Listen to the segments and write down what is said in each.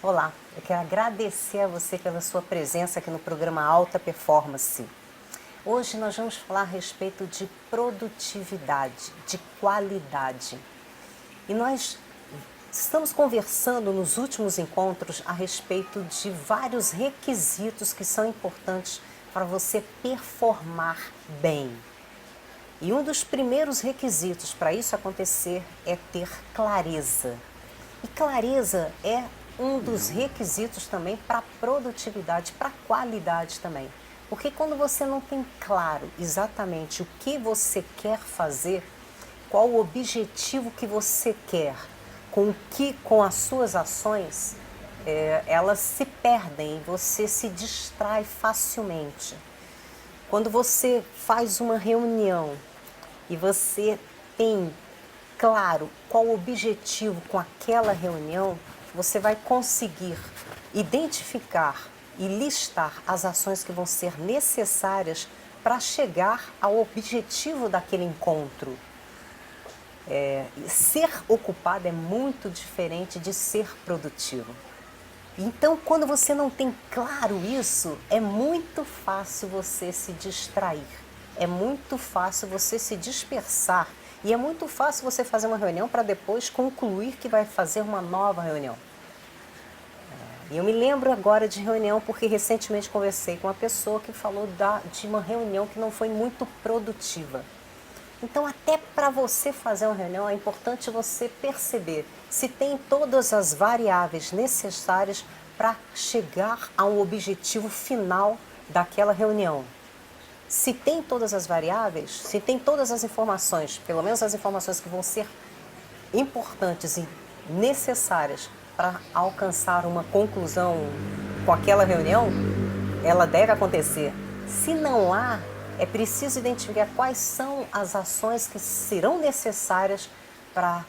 Olá, eu quero agradecer a você pela sua presença aqui no programa Alta Performance. Hoje nós vamos falar a respeito de produtividade, de qualidade. E nós estamos conversando nos últimos encontros a respeito de vários requisitos que são importantes para você performar bem. E um dos primeiros requisitos para isso acontecer é ter clareza. E clareza é um dos requisitos também para a produtividade, para a qualidade também. Porque quando você não tem claro exatamente o que você quer fazer, qual o objetivo que você quer, com as suas ações, elas se perdem e você se distrai facilmente. Quando você faz uma reunião e você tem claro qual o objetivo com aquela reunião, você vai conseguir identificar e listar as ações que vão ser necessárias para chegar ao objetivo daquele encontro. Ser ocupado é muito diferente de ser produtivo. Então, quando você não tem claro isso, é muito fácil você se distrair, é muito fácil você se dispersar e é muito fácil você fazer uma reunião para depois concluir que vai fazer uma nova reunião. E eu me lembro agora de reunião porque recentemente conversei com uma pessoa que falou de uma reunião que não foi muito produtiva. Então, até para você fazer uma reunião, é importante você perceber se tem todas as variáveis necessárias para chegar a um objetivo final daquela reunião. Se tem todas as variáveis, se tem todas as informações, pelo menos as informações que vão ser importantes e necessárias para alcançar uma conclusão com aquela reunião, ela deve acontecer. Se não há, é preciso identificar quais são as ações que serão necessárias para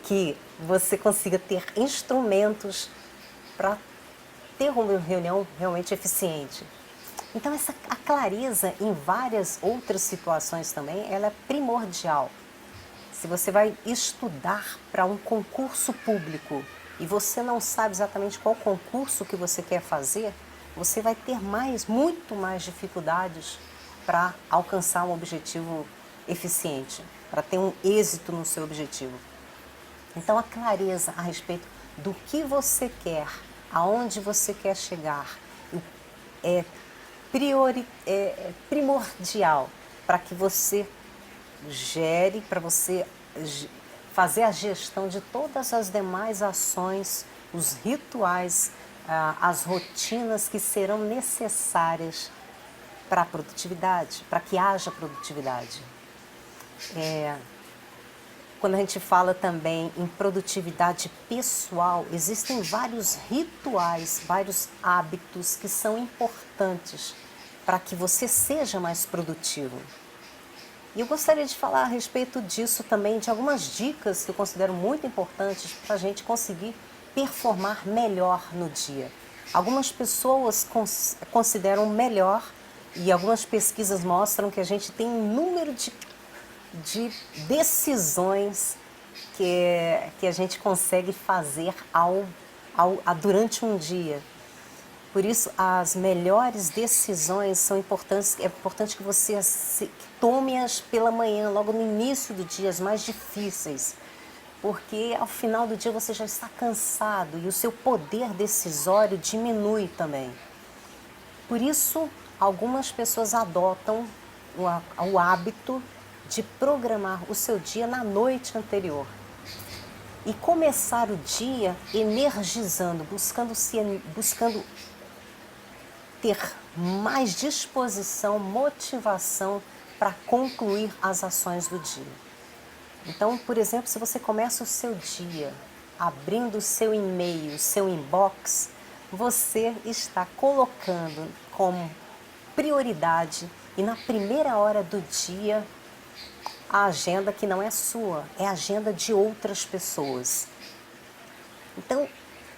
que você consiga ter instrumentos para ter uma reunião realmente eficiente. Então, a clareza em várias outras situações também, ela é primordial. Se você vai estudar para um concurso público e você não sabe exatamente qual concurso que você quer fazer, você vai ter muito mais dificuldades para alcançar um objetivo eficiente, para ter um êxito no seu objetivo. Então, a clareza a respeito do que você quer, aonde você quer chegar, é primordial para que você gere, para você fazer a gestão de todas as demais ações, os rituais, as rotinas que serão necessárias para a produtividade, para que haja produtividade. Quando a gente fala também em produtividade pessoal, existem vários rituais, vários hábitos que são importantes para que você seja mais produtivo. E eu gostaria de falar a respeito disso também, de algumas dicas que eu considero muito importantes para a gente conseguir performar melhor no dia. Algumas pessoas consideram melhor e algumas pesquisas mostram que a gente tem um número de decisões que a gente consegue fazer durante um dia. Por isso, as melhores decisões são importantes. É importante que você tome-as pela manhã, logo no início do dia, as mais difíceis. Porque ao final do dia você já está cansado e o seu poder decisório diminui também. Por isso, algumas pessoas adotam o hábito de programar o seu dia na noite anterior. E começar o dia energizando, buscando ter mais disposição, motivação para concluir as ações do dia. Então, por exemplo, se você começa o seu dia abrindo o seu e-mail, o seu inbox, você está colocando como prioridade e na primeira hora do dia a agenda que não é sua, é a agenda de outras pessoas. Então,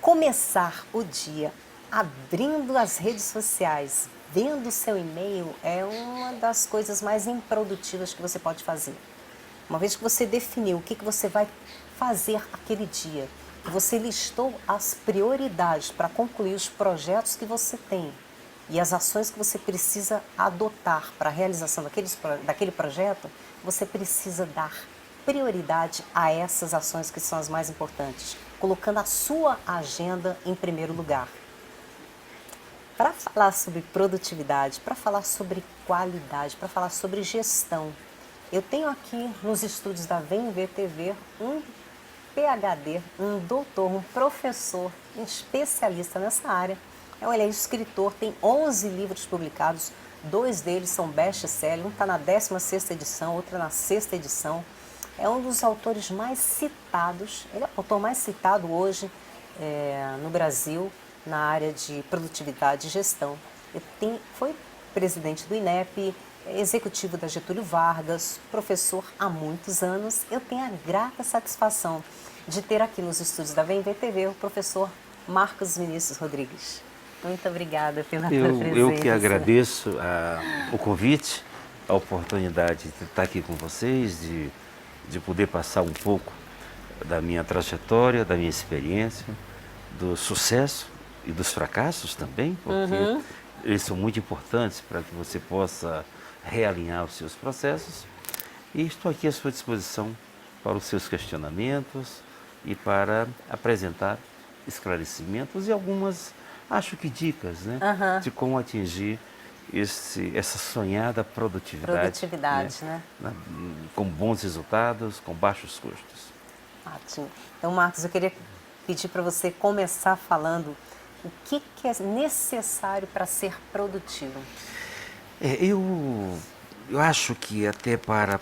começar o dia abrindo as redes sociais, vendo o seu e-mail, é uma das coisas mais improdutivas que você pode fazer. Uma vez que você definiu o que você vai fazer aquele dia que você listou as prioridades para concluir os projetos que você tem e as ações que você precisa adotar para a realização daquele projeto, você precisa dar prioridade a essas ações que são as mais importantes, colocando a sua agenda em primeiro lugar. Para falar sobre produtividade, para falar sobre qualidade, para falar sobre gestão, eu tenho aqui nos estúdios da Vem Ver TV um PhD, um doutor, um professor, um especialista nessa área. Ele é escritor, tem 11 livros publicados, 2 deles são best-seller, um está na 16ª edição, outro na 6ª edição. É um dos autores mais citados, ele é o autor mais citado hoje no Brasil, na área de produtividade e gestão. Foi presidente do INEP, executivo da Getúlio Vargas, professor há muitos anos. Eu tenho a grata satisfação de ter aqui nos estúdios da Vem Ver TV o professor Marcos Vinícius Rodrigues. Muito obrigada pela presença. Eu que agradeço o convite, a oportunidade de estar aqui com vocês, de poder passar um pouco da minha trajetória, da minha experiência, do sucesso e dos fracassos também, porque eles são muito importantes para que você possa realinhar os seus processos. E estou aqui à sua disposição para os seus questionamentos e para apresentar esclarecimentos e algumas, acho que dicas, né, de como atingir essa sonhada produtividade, né? Com bons resultados, com baixos custos. Ótimo. Então, Marcos, eu queria pedir para você começar falando o que é necessário para ser produtivo. Eu acho que até para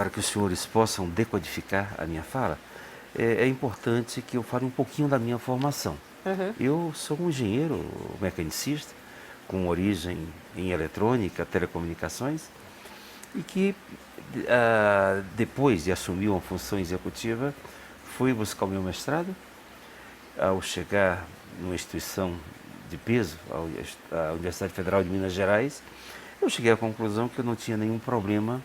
que os senhores possam decodificar a minha fala, é importante que eu fale um pouquinho da minha formação. Eu sou um engenheiro mecanicista, com origem em eletrônica, telecomunicações, e que depois de assumir uma função executiva, fui buscar o meu mestrado. Ao chegar numa instituição de peso, a Universidade Federal de Minas Gerais, eu cheguei à conclusão que eu não tinha nenhum problema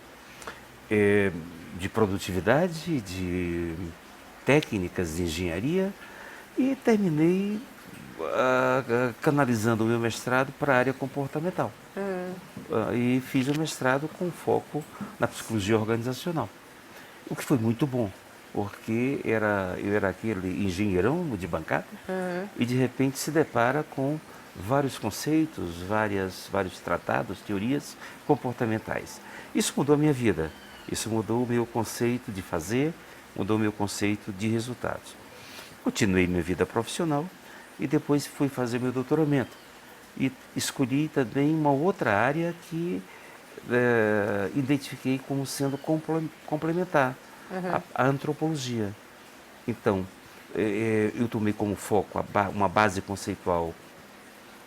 de produtividade, de técnicas de engenharia, e terminei canalizando o meu mestrado para a área comportamental. E fiz o mestrado com foco na psicologia organizacional, o que foi muito bom, porque eu era aquele engenheirão de bancada e de repente se depara com vários conceitos, vários tratados, teorias comportamentais. Isso mudou a minha vida, isso mudou o meu conceito de fazer, mudou o meu conceito de resultados. Continuei minha vida profissional e depois fui fazer meu doutoramento. E escolhi também uma outra área que identifiquei como sendo complementar, a antropologia. Então, eu tomei como foco uma base conceitual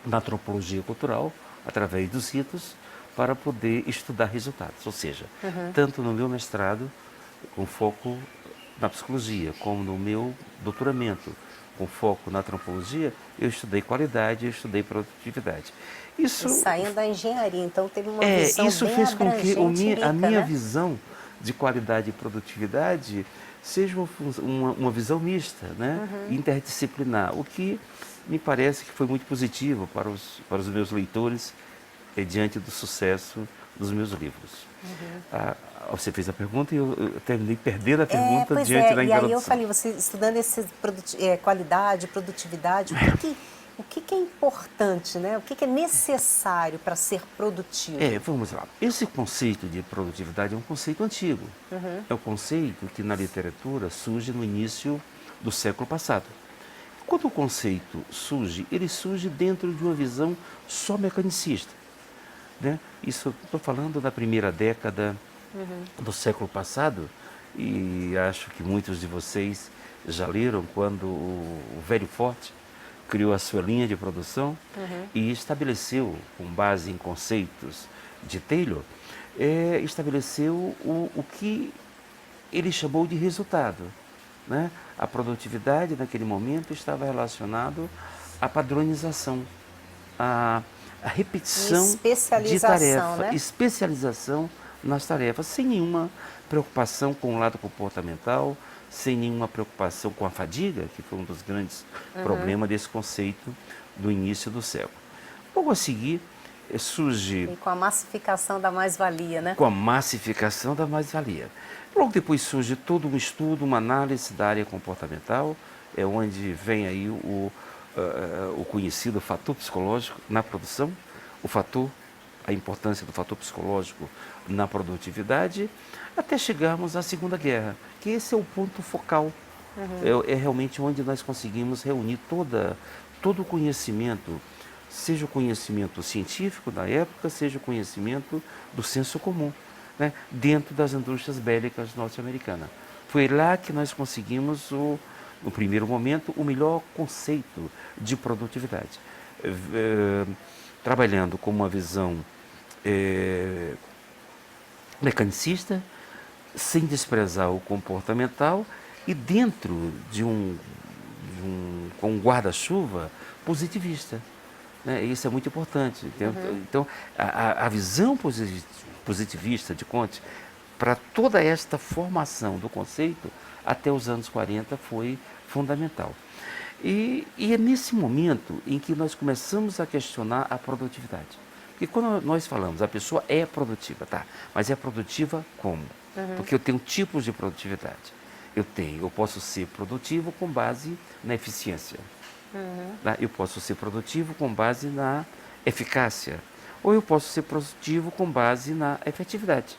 na antropologia cultural, através dos ritos, para poder estudar resultados. Ou seja, tanto no meu mestrado, com foco na psicologia, como no meu doutoramento, com foco na antropologia, eu estudei qualidade, eu estudei produtividade. Isso saindo da engenharia, então teve uma visão isso bem fez com que a minha né? visão de qualidade e produtividade seja uma visão mista, né? Interdisciplinar, o que me parece que foi muito positivo para os meus leitores diante do sucesso dos meus livros. Você fez a pergunta e eu terminei perdendo a pergunta diante da introdução. E aí eu falei, você estudando qualidade, produtividade, o que é importante, né? O que é necessário para ser produtivo? Vamos lá. Esse conceito de produtividade é um conceito antigo. É um conceito que na literatura surge no início do século passado. Quando o conceito surge, ele surge dentro de uma visão só mecanicista, né? Isso, estou falando da primeira década do século passado, e acho que muitos de vocês já leram quando o velho Ford criou a sua linha de produção e estabeleceu, com base em conceitos de Taylor, estabeleceu o que ele chamou de resultado, né? A produtividade naquele momento estava relacionado à padronização, à repetição de tarefa, né? Especialização nas tarefas, sem nenhuma preocupação com o lado comportamental, sem nenhuma preocupação com a fadiga, que foi um dos grandes problemas desse conceito do início do século. Logo a seguir, surge... E com a massificação da mais-valia, né? Com a massificação da mais-valia. Logo depois surge todo um estudo, uma análise da área comportamental, é onde vem aí o conhecido fator psicológico na produção, a importância do fator psicológico na produtividade, até chegarmos à Segunda Guerra, que esse é o ponto focal. É realmente onde nós conseguimos reunir todo o conhecimento, seja o conhecimento científico da época, seja o conhecimento do senso comum, né, dentro das indústrias bélicas norte-americanas. Foi lá que nós conseguimos, no primeiro momento, o melhor conceito de produtividade. Trabalhando com uma visão mecanicista, sem desprezar o comportamental e dentro com um guarda-chuva positivista. Né? Isso é muito importante. Então, a visão positivista de Comte, para toda esta formação do conceito, até os anos 40, foi fundamental. E é nesse momento em que nós começamos a questionar a produtividade. Porque quando nós falamos, a pessoa é produtiva, tá? Mas é produtiva como? Porque eu tenho tipos de produtividade. Eu posso ser produtivo com base na eficiência. Tá? Eu posso ser produtivo com base na eficácia. Ou eu posso ser produtivo com base na efetividade.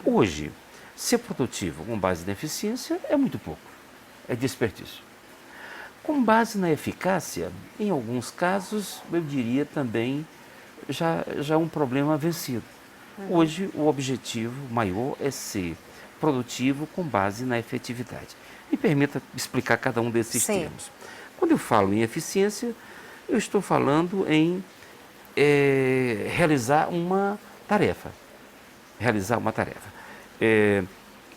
Hoje, ser produtivo com base na eficiência é muito pouco. É desperdício. Com base na eficácia, em alguns casos, eu diria também, já um problema vencido. Hoje, o objetivo maior é ser produtivo com base na efetividade. Me permita explicar cada um desses termos. Quando eu falo em eficiência, eu estou falando em realizar uma tarefa.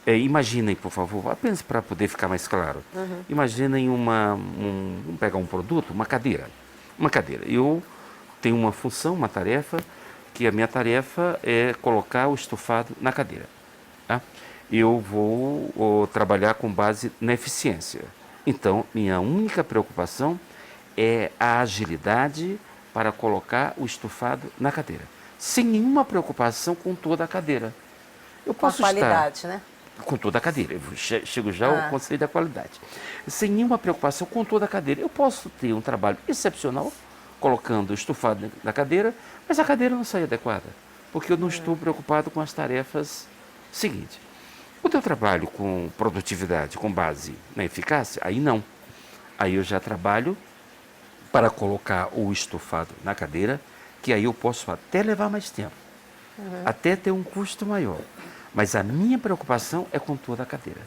Imaginem, por favor, apenas para poder ficar mais claro. Imaginem vamos pegar um produto, uma cadeira. Eu tenho uma função, uma tarefa, que a minha tarefa é colocar o estofado na cadeira. Tá? Eu vou trabalhar com base na eficiência. Então, minha única preocupação é a agilidade para colocar o estofado na cadeira. Sem nenhuma preocupação com toda a cadeira. Eu posso com a qualidade, né? Com toda a cadeira. Eu chego já ao conceito da qualidade. Sem nenhuma preocupação com toda a cadeira. Eu posso ter um trabalho excepcional, colocando o estofado na cadeira, mas a cadeira não sai adequada, porque eu não estou preocupado com as tarefas seguintes. Quando eu trabalho com produtividade com base na eficácia, aí não. Aí eu já trabalho para colocar o estofado na cadeira, que aí eu posso até levar mais tempo, até ter um custo maior. Mas a minha preocupação é com toda a cadeira.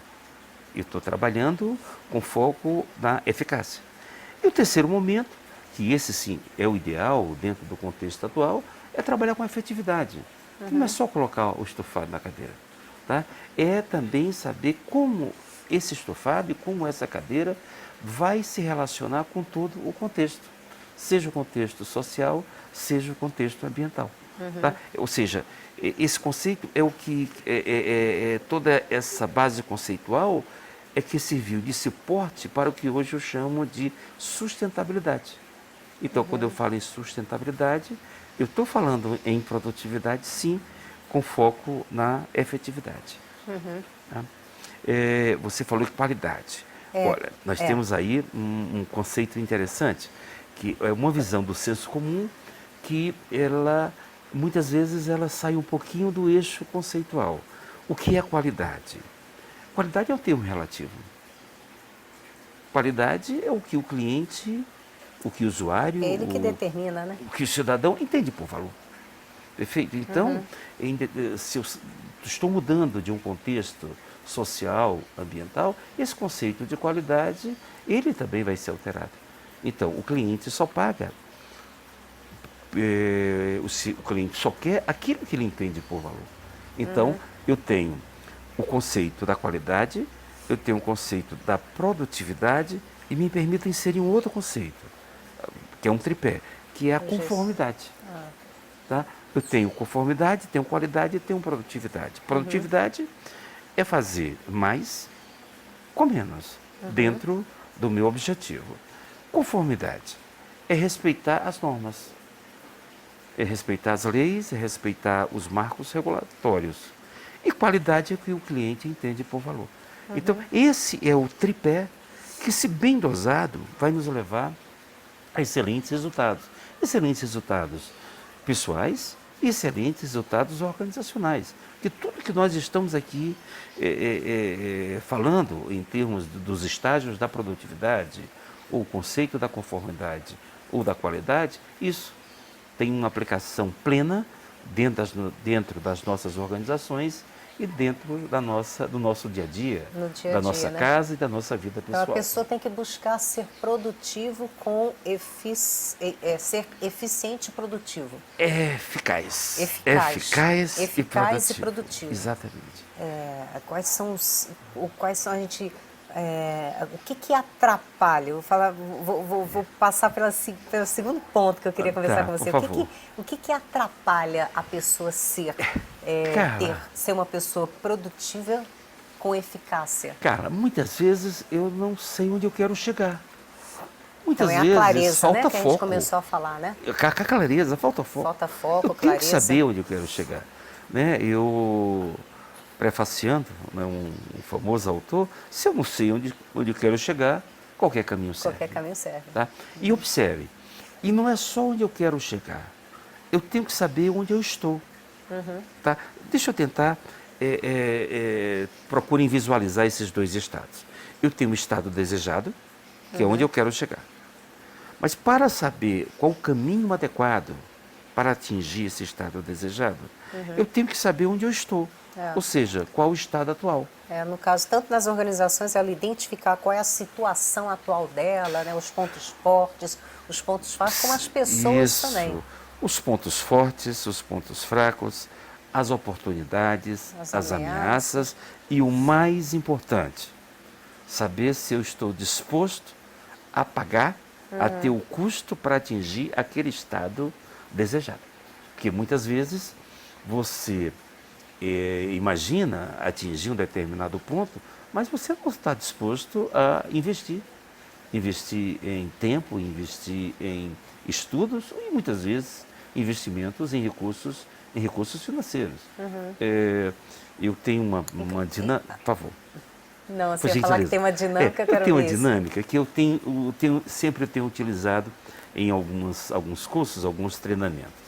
Eu estou trabalhando com foco na eficácia. E o terceiro momento, que esse sim é o ideal dentro do contexto atual, é trabalhar com a efetividade. Não é só colocar o estofado na cadeira. Tá? É também saber como esse estofado e como essa cadeira vai se relacionar com todo o contexto, seja o contexto social, seja o contexto ambiental. Tá? Ou seja, esse conceito é o que, toda essa base conceitual é que serviu de suporte para o que hoje eu chamo de sustentabilidade. Então, quando eu falo em sustentabilidade, eu estou falando em produtividade, sim, com foco na efetividade. Tá? Você falou em qualidade. Olha, nós temos aí um conceito interessante, que é uma visão do senso comum, que ela, muitas vezes, ela sai um pouquinho do eixo conceitual. O que é qualidade? Qualidade é um termo relativo. Qualidade é o que o cliente, o que o usuário... Ele que determina, né? O que o cidadão entende por valor. Perfeito? Então, se eu estou mudando de um contexto social, ambiental, esse conceito de qualidade, ele também vai ser alterado. Então, o cliente só paga, o cliente só quer aquilo que ele entende por valor. Então, eu tenho o conceito da qualidade, eu tenho o conceito da produtividade e me permito inserir um outro conceito, que é um tripé, que é a conformidade. Tá? Eu tenho conformidade, tenho qualidade e tenho produtividade. Produtividade é fazer mais com menos, dentro do meu objetivo. Conformidade é respeitar as normas, é respeitar as leis, é respeitar os marcos regulatórios. E qualidade é o que o cliente entende por valor. Então, esse é o tripé que, se bem dosado, vai nos levar a excelentes resultados. Excelentes resultados pessoais e excelentes resultados organizacionais. Porque tudo que nós estamos aqui falando em termos dos estágios da produtividade, ou o conceito da conformidade ou da qualidade, isso tem uma aplicação plena dentro das nossas organizações e dentro do nosso dia a dia, da nossa casa e da nossa vida pessoal. Então a pessoa tem que buscar ser produtivo com ser eficiente e produtivo. Eficaz e produtivo. Exatamente. Quais são a gente... o que atrapalha? Vou passar pelo segundo ponto que eu queria conversar com você. O que atrapalha a pessoa ser uma pessoa produtiva com eficácia? Cara, muitas vezes eu não sei onde eu quero chegar. Muitas então, vezes a clareza, falta né, foco. Que a gente começou a falar, né? A clareza, falta foco. Falta foco, eu clareza. Tenho que saber onde eu quero chegar. Né? Eu... prefaciando, né, um famoso autor, se eu não sei onde eu quero chegar, qualquer caminho serve. Qualquer caminho serve. Tá? E observe, e não é só onde eu quero chegar, eu tenho que saber onde eu estou. Tá? Deixa eu tentar, procurem visualizar esses dois estados. Eu tenho um estado desejado, que é onde eu quero chegar. Mas para saber qual o caminho adequado para atingir esse estado desejado, eu tenho que saber onde eu estou. Ou seja, qual o estado atual. No caso, tanto nas organizações, ela identificar qual é a situação atual dela, né, os pontos fortes, os pontos fracos, como as pessoas também. Os pontos fortes, os pontos fracos, as oportunidades, as ameaças e o mais importante, saber se eu estou disposto a pagar, a ter o custo para atingir aquele estado desejado. Porque muitas vezes você... imagina atingir um determinado ponto, mas você não está disposto a investir. Investir em tempo, investir em estudos e muitas vezes investimentos em recursos financeiros. Eu tenho uma dinâmica... Por favor. Não, você ia falar que tem uma dinâmica, eu quero ver. Eu tenho uma dinâmica que eu sempre tenho utilizado em alguns cursos, alguns treinamentos.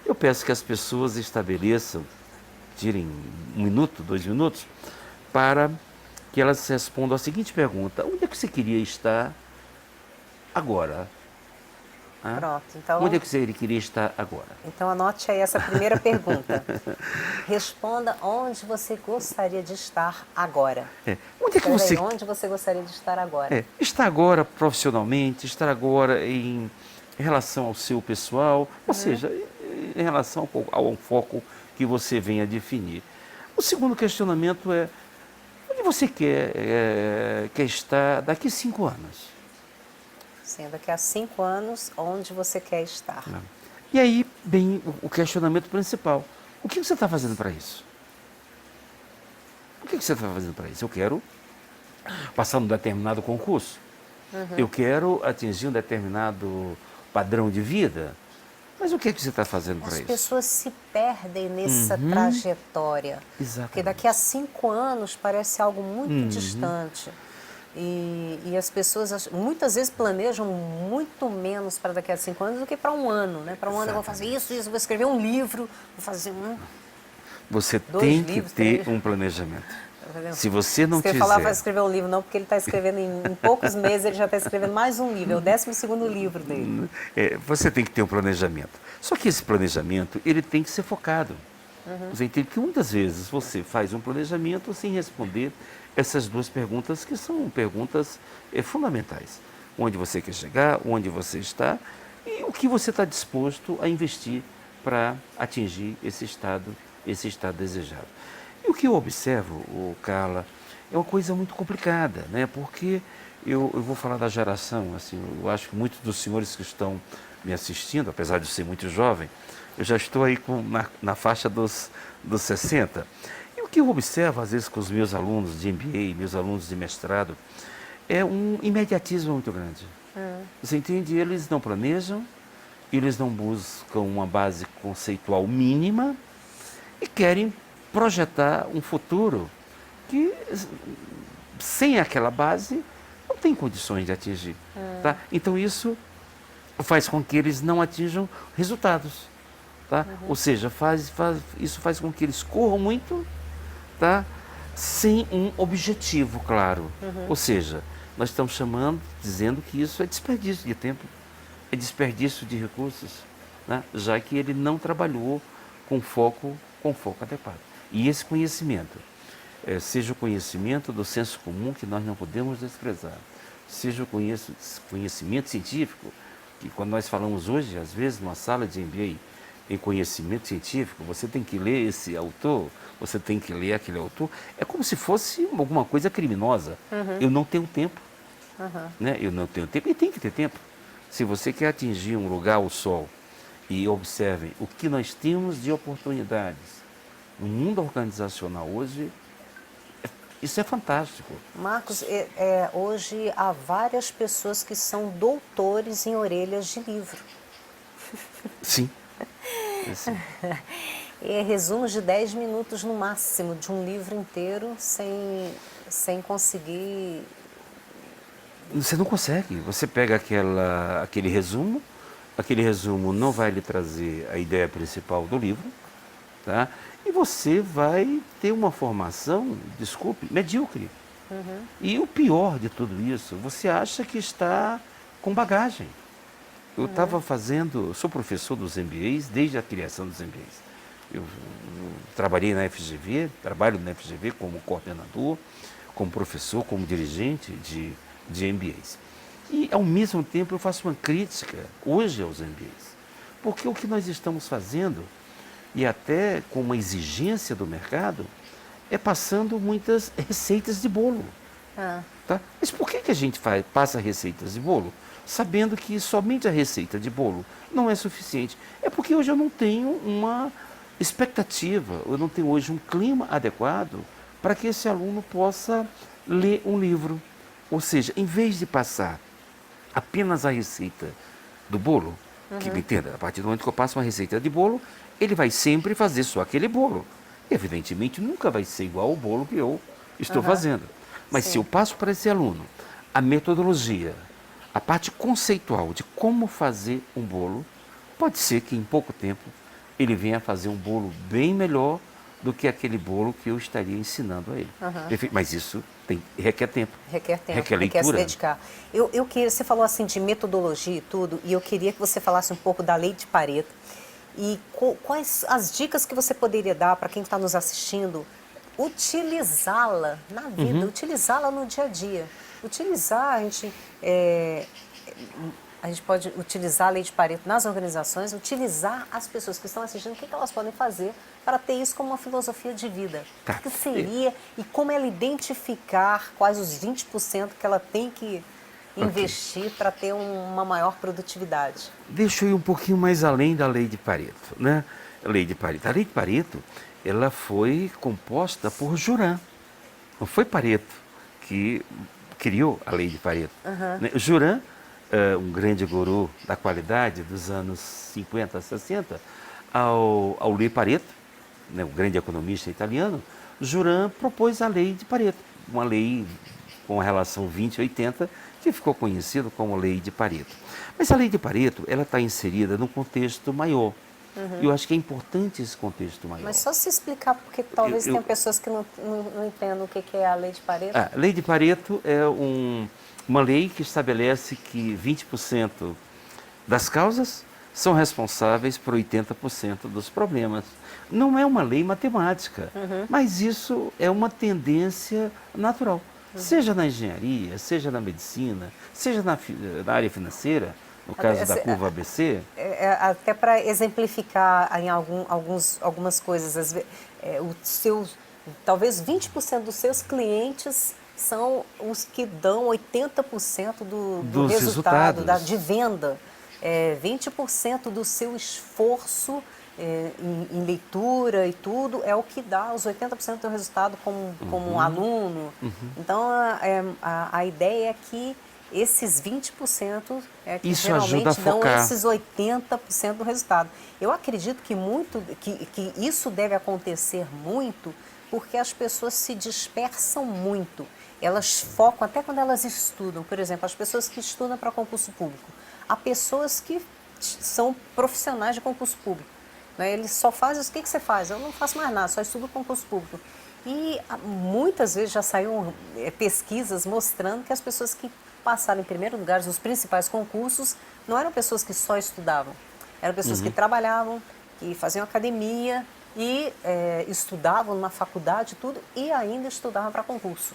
Eu peço que as pessoas estabeleçam, tirem 1 minuto, 2 minutos, para que elas respondam a seguinte pergunta: onde é que você queria estar agora? Pronto, então... Onde é que você queria estar agora? Então anote aí essa primeira pergunta. Responda onde você gostaria de estar agora. Onde você gostaria de estar agora? Estar agora profissionalmente, estar agora em relação ao seu pessoal, ou seja, em relação ao foco que você venha definir. O segundo questionamento é: onde você quer estar daqui a 5 anos? Sim, daqui a 5 anos, onde você quer estar? E aí vem o questionamento principal: o que você está fazendo para isso? O que você está fazendo para isso? Eu quero passar num determinado concurso. Eu quero atingir um determinado padrão de vida. Mas o que você está fazendo para isso? As pessoas se perdem nessa trajetória. Exatamente. Porque daqui a 5 anos parece algo muito distante. E as pessoas muitas vezes planejam muito menos para daqui a 5 anos do que para um ano. Né? Para um ano eu vou fazer isso, vou escrever um livro, vou fazer Você tem que ter um planejamento. Se você não tiver... falar vai escrever um livro, não, porque ele está escrevendo em poucos meses, ele já está escrevendo mais um livro, é o 12º livro dele. Você tem que ter um planejamento. Só que esse planejamento, ele tem que ser focado. Você entende que muitas vezes você faz um planejamento sem responder essas duas perguntas, que são perguntas fundamentais. Onde você quer chegar, onde você está e o que você está disposto a investir para atingir esse estado desejado. E o que eu observo, Carla, é uma coisa muito complicada, né? Porque eu vou falar da geração, assim, eu acho que muitos dos senhores que estão me assistindo, apesar de ser muito jovem, eu já estou aí na faixa dos 60. E o que eu observo, às vezes, com os meus alunos de MBA, meus alunos de mestrado, é um imediatismo muito grande. Você entende? Eles não planejam, eles não buscam uma base conceitual mínima e querem projetar um futuro que, sem aquela base, não tem condições de atingir. Tá? Então, isso faz com que eles não atinjam resultados. Tá? Ou seja, isso faz com que eles corram muito, tá? Sem um objetivo claro. Ou seja, nós estamos dizendo que isso é desperdício de tempo, é desperdício de recursos, né? Já que ele não trabalhou com foco adequado. E esse conhecimento, seja o conhecimento do senso comum, que nós não podemos desprezar, seja o conhecimento científico, que quando nós falamos hoje, às vezes, numa sala de MBA, em conhecimento científico, você tem que ler esse autor, você tem que ler aquele autor, é como se fosse alguma coisa criminosa. Eu não tenho tempo, né? Eu não tenho tempo, e tem que ter tempo. Se você quer atingir um lugar ao sol, e observem o que nós temos de oportunidades no mundo organizacional hoje, isso é fantástico. Marcos, hoje há várias pessoas que são doutores em orelhas de livro. Sim. Sim. Resumos de 10 minutos no máximo de um livro inteiro sem conseguir... Você não consegue. Você pega aquele resumo não vai lhe trazer a ideia principal do livro, tá? E você vai ter uma formação, desculpe, medíocre. E o pior de tudo isso, você acha que está com bagagem. Eu sou professor dos MBAs desde a criação dos MBAs. Eu trabalho na FGV como coordenador, como professor, como dirigente de MBAs. E, ao mesmo tempo, eu faço uma crítica hoje aos MBAs. Porque o que nós estamos fazendo, e até com uma exigência do mercado, é passando muitas receitas de bolo. Tá? Mas por que a gente passa receitas de bolo, sabendo que somente a receita de bolo não é suficiente? É porque hoje eu não tenho uma expectativa, eu não tenho hoje um clima adequado para que esse aluno possa ler um livro. Ou seja, em vez de passar apenas a receita do bolo, que me entenda, a partir do momento que eu passo uma receita de bolo, ele vai sempre fazer só aquele bolo. Evidentemente, nunca vai ser igual ao bolo que eu estou fazendo. Mas se eu passo para esse aluno a metodologia, a parte conceitual de como fazer um bolo, pode ser que em pouco tempo ele venha fazer um bolo bem melhor do que aquele bolo que eu estaria ensinando a ele. Mas isso requer tempo. Requer tempo, requer leitura. Requer se dedicar. Eu queria, você falou assim de metodologia e tudo, e eu queria que você falasse um pouco da lei de Pareto. E quais as dicas que você poderia dar para quem está nos assistindo, utilizá-la na vida, utilizá-la no dia a dia. A gente pode utilizar a lei de Pareto nas organizações, utilizar as pessoas que estão assistindo, o que elas podem fazer para ter isso como uma filosofia de vida. Tá. O que seria e como ela identificar quais os 20% que ela tem que investir para ter uma maior produtividade. Deixa eu ir um pouquinho mais além da lei de Pareto, né? A lei de Pareto, ela foi composta por Juran. Não foi Pareto que criou a lei de Pareto. Né? Juran, um grande guru da qualidade dos anos 50, 60, ao ler Pareto, né, um grande economista italiano, Juran propôs a lei de Pareto, uma lei com a relação 20-80, que ficou conhecido como lei de Pareto. Mas a lei de Pareto, ela está inserida num contexto maior. E eu acho que é importante esse contexto maior. Mas só se explicar, porque talvez tenha pessoas que não entendam o que é a lei de Pareto. A lei de Pareto é uma lei que estabelece que 20% das causas são responsáveis por 80% dos problemas. Não é uma lei matemática, mas isso é uma tendência natural. Seja na engenharia, seja na medicina, seja na área financeira, no caso da curva ABC. Até para exemplificar em algumas coisas, talvez 20% dos seus clientes são os que dão 80% do resultado de venda. 20% do seu esforço em leitura e tudo, é o que dá os 80% do resultado como um aluno. Então, a ideia é que esses 20% é que Isso ajuda a geralmente dão focar. esses 80% do resultado. Eu acredito que que isso deve acontecer muito porque as pessoas se dispersam muito. Elas focam, até quando elas estudam, por exemplo, as pessoas que estudam para concurso público. Há pessoas que são profissionais de concurso público. Né? Eles só fazem, o que você faz? Eu não faço mais nada, só estudo concurso público. E muitas vezes já saíram pesquisas mostrando que as pessoas que passaram em primeiro lugar nos principais concursos não eram pessoas que só estudavam. Eram pessoas que trabalhavam, que faziam academia e estudavam numa faculdade e tudo, e ainda estudavam para concurso.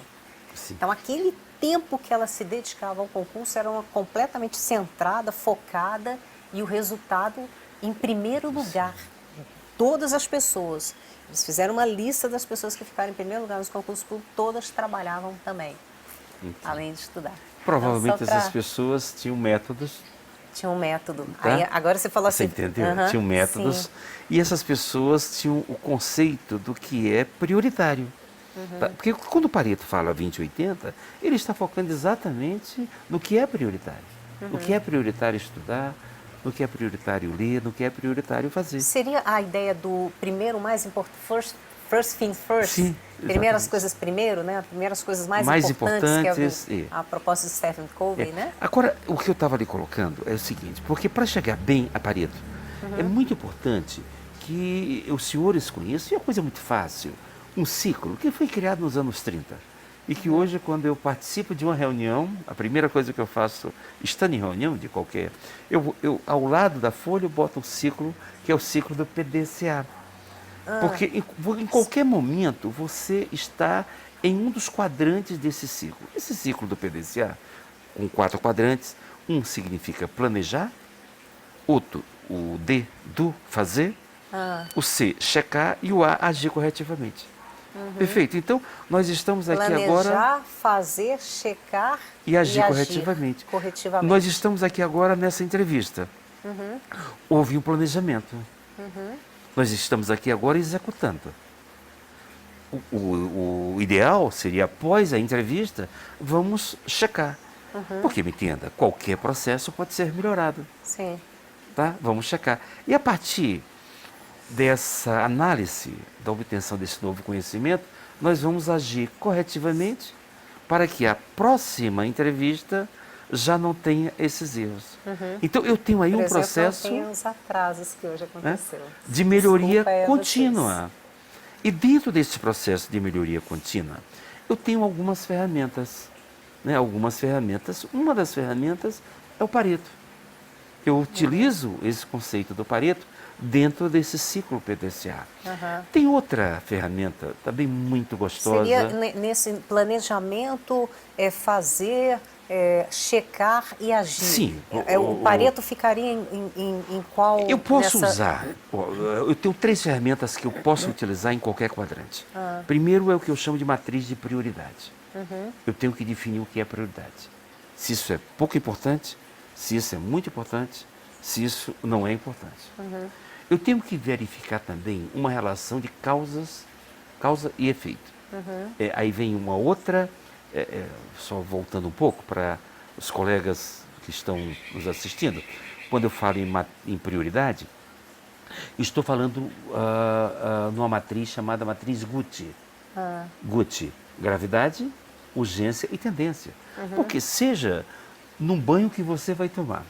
Sim. Então, aquele tempo que ela se dedicava ao concurso era completamente centrada, focada, e o resultado em primeiro lugar. Todas as pessoas, eles fizeram uma lista das pessoas que ficaram em primeiro lugar nos concursos públicos, todas trabalhavam também, além de estudar. Provavelmente Então, essas pessoas tinham métodos. tinha um método. Tá? Aí, agora você falou Você assim... entendeu? Aham, Tinham métodos. sim. E essas pessoas tinham o conceito do que é prioritário. Tá? Porque quando o Pareto fala 20-80, ele está focando exatamente no que é prioritário. No que é prioritário estudar, no que é prioritário ler, no que é prioritário fazer. Seria a ideia do primeiro mais importante, first things first? Sim, primeiras exatamente. coisas primeiro, né? Primeiras coisas mais importantes, que é a proposta de Stephen Covey, né? Agora, o que eu estava ali colocando é o seguinte, porque para chegar bem a Pareto, é muito importante que os senhores conheçam, e é uma coisa muito fácil, um ciclo que foi criado nos anos 30 e que hoje, quando eu participo de uma reunião, a primeira coisa que eu faço, estando em reunião de qualquer, eu ao lado da folha eu boto um ciclo, que é o ciclo do PDCA. Porque em qualquer momento você está em um dos quadrantes desse ciclo. Esse ciclo do PDCA, com 4 quadrantes, um significa planejar, outro, o D, do, fazer, o C, checar e o A, agir corretivamente. Perfeito. Então, nós estamos aqui agora... Planejar, fazer, checar e agir corretivamente. Nós estamos aqui agora nessa entrevista. Houve um planejamento. Nós estamos aqui agora executando. O ideal seria, após a entrevista, vamos checar. Porque, me entenda, qualquer processo pode ser melhorado. Sim. Tá? Vamos checar. E a partir dessa análise, da obtenção desse novo conhecimento, nós vamos agir corretivamente para que a próxima entrevista já não tenha esses erros. Então, eu tenho aí Por um exemplo, processo... tem os atrasos que hoje aconteceu. de melhoria Desculpa, contínua. E dentro desse processo de melhoria contínua, eu tenho algumas ferramentas. Algumas ferramentas. Uma das ferramentas é o Pareto. Eu utilizo esse conceito do Pareto dentro desse ciclo PDCA. Tem outra ferramenta também muito gostosa. Seria nesse planejamento, fazer, checar e agir. Sim. O Pareto ficaria em qual... Eu posso usar, eu tenho 3 ferramentas que eu posso utilizar em qualquer quadrante. Primeiro é o que eu chamo de matriz de prioridade. Eu tenho que definir o que é prioridade. Se isso é pouco importante, se isso é muito importante, se isso não é importante. Eu tenho que verificar também uma relação de causa e efeito. Aí vem uma outra, só voltando um pouco para os colegas que estão nos assistindo, quando eu falo em prioridade, estou falando numa matriz chamada matriz Gucci. Gucci, gravidade, urgência e tendência. Porque seja num banho que você vai tomar,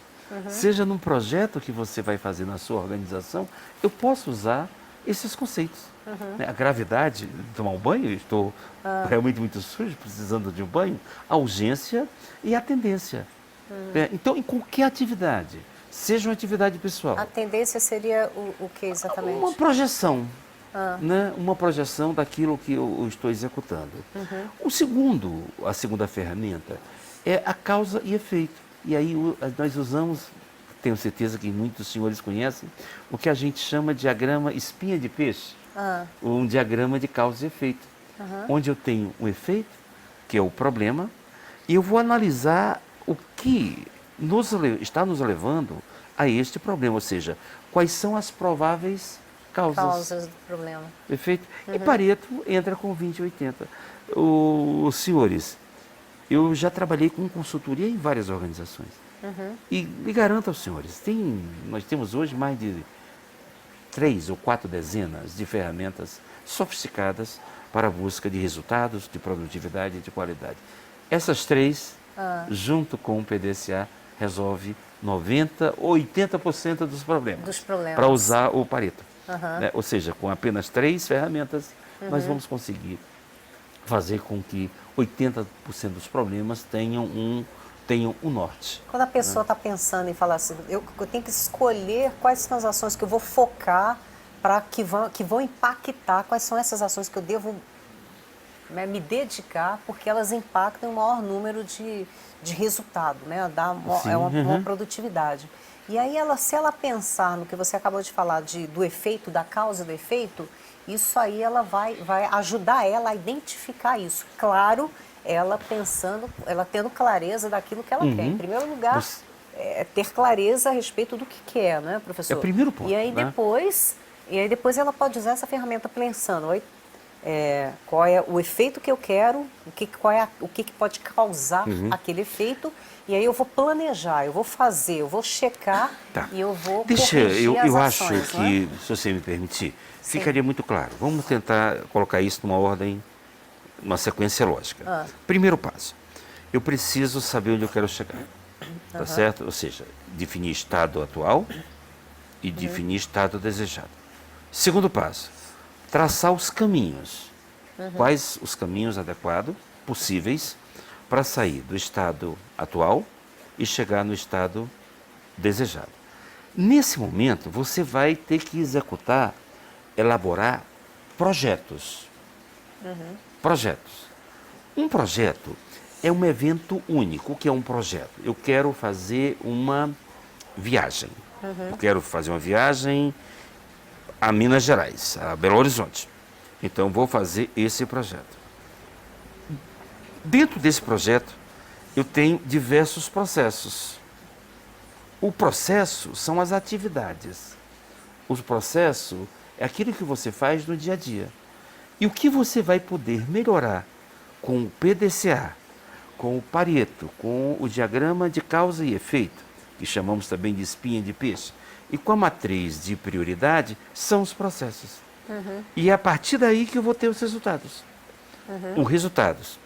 seja num projeto que você vai fazer na sua organização, eu posso usar esses conceitos. A gravidade, tomar um banho, estou realmente muito sujo, precisando de um banho, a urgência e a tendência. Então, em qualquer atividade, seja uma atividade pessoal. A tendência seria o que exatamente? Uma projeção. Uma projeção daquilo que eu estou executando. A segunda ferramenta é a causa e efeito. E aí nós usamos, tenho certeza que muitos senhores conhecem, o que a gente chama de diagrama espinha de peixe, ou um diagrama de causa e efeito, onde eu tenho um efeito, que é o problema, e eu vou analisar o que está nos levando a este problema, ou seja, quais são as prováveis Causas do problema. Perfeito? E Pareto entra com 20 e 80. Os senhores, eu já trabalhei com consultoria em várias organizações. E lhe garanto aos senhores, nós temos hoje mais de 3 ou 4 dezenas de ferramentas sofisticadas para a busca de resultados, de produtividade e de qualidade. Essas 3, junto com o PDCA, resolve 90% ou 80% dos problemas. Para usar o Pareto. Né? Ou seja, com apenas 3 ferramentas, nós vamos conseguir fazer com que 80% dos problemas tenham um norte. Quando a pessoa está pensando em falar assim, eu tenho que escolher quais são as ações que eu vou focar para que vão impactar, quais são essas ações que eu devo, né, me dedicar, porque elas impactam o maior número de resultado, né? É uma produtividade. E aí, se ela pensar no que você acabou de falar, do efeito, da causa do efeito, isso aí ela vai ajudar ela a identificar isso. Claro, ela tendo clareza daquilo que ela quer. Em primeiro lugar, ter clareza a respeito do que quer, né, professor? É o primeiro ponto. E aí, né? depois ela pode usar essa ferramenta pensando, qual é o efeito que eu quero, o que pode causar aquele efeito, e aí eu vou planejar, eu vou fazer, eu vou checar e eu vou corrigir as ações. Acho que, se você me permitir, ficaria muito claro. Vamos tentar colocar isso numa ordem, numa sequência lógica. Primeiro passo, eu preciso saber onde eu quero chegar, tá certo? Ou seja, definir estado atual e definir estado desejado. Segundo passo, traçar os caminhos. Quais os caminhos adequados, possíveis, para sair do estado atual e chegar no estado desejado. Nesse momento, você vai ter que elaborar projetos. Projetos. Um projeto é um evento único. O que é um projeto? Eu quero fazer uma viagem. Eu quero fazer uma viagem a Minas Gerais, a Belo Horizonte. Então, vou fazer esse projeto. Dentro desse projeto, eu tenho diversos processos. O processo são as atividades. O processo é aquilo que você faz no dia a dia. E o que você vai poder melhorar com o PDCA, com o Pareto, com o diagrama de causa e efeito, que chamamos também de espinha de peixe, e com a matriz de prioridade, são os processos. E é a partir daí que eu vou ter os resultados. Os resultados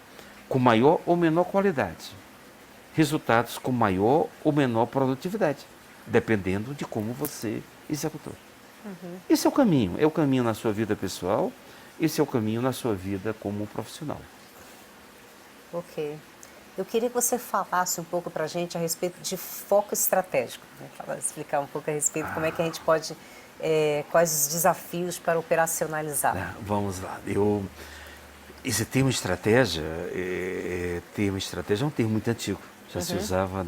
com maior ou menor qualidade. Resultados com maior ou menor produtividade, dependendo de como você executou. Esse é o caminho na sua vida pessoal, esse é o caminho na sua vida como profissional. Ok. Eu queria que você falasse um pouco para a gente a respeito de foco estratégico, né? Explicar um pouco a respeito de como é que a gente pode, quais os desafios para operacionalizar. Vamos lá. Esse termo estratégia é um termo muito antigo. Já se usava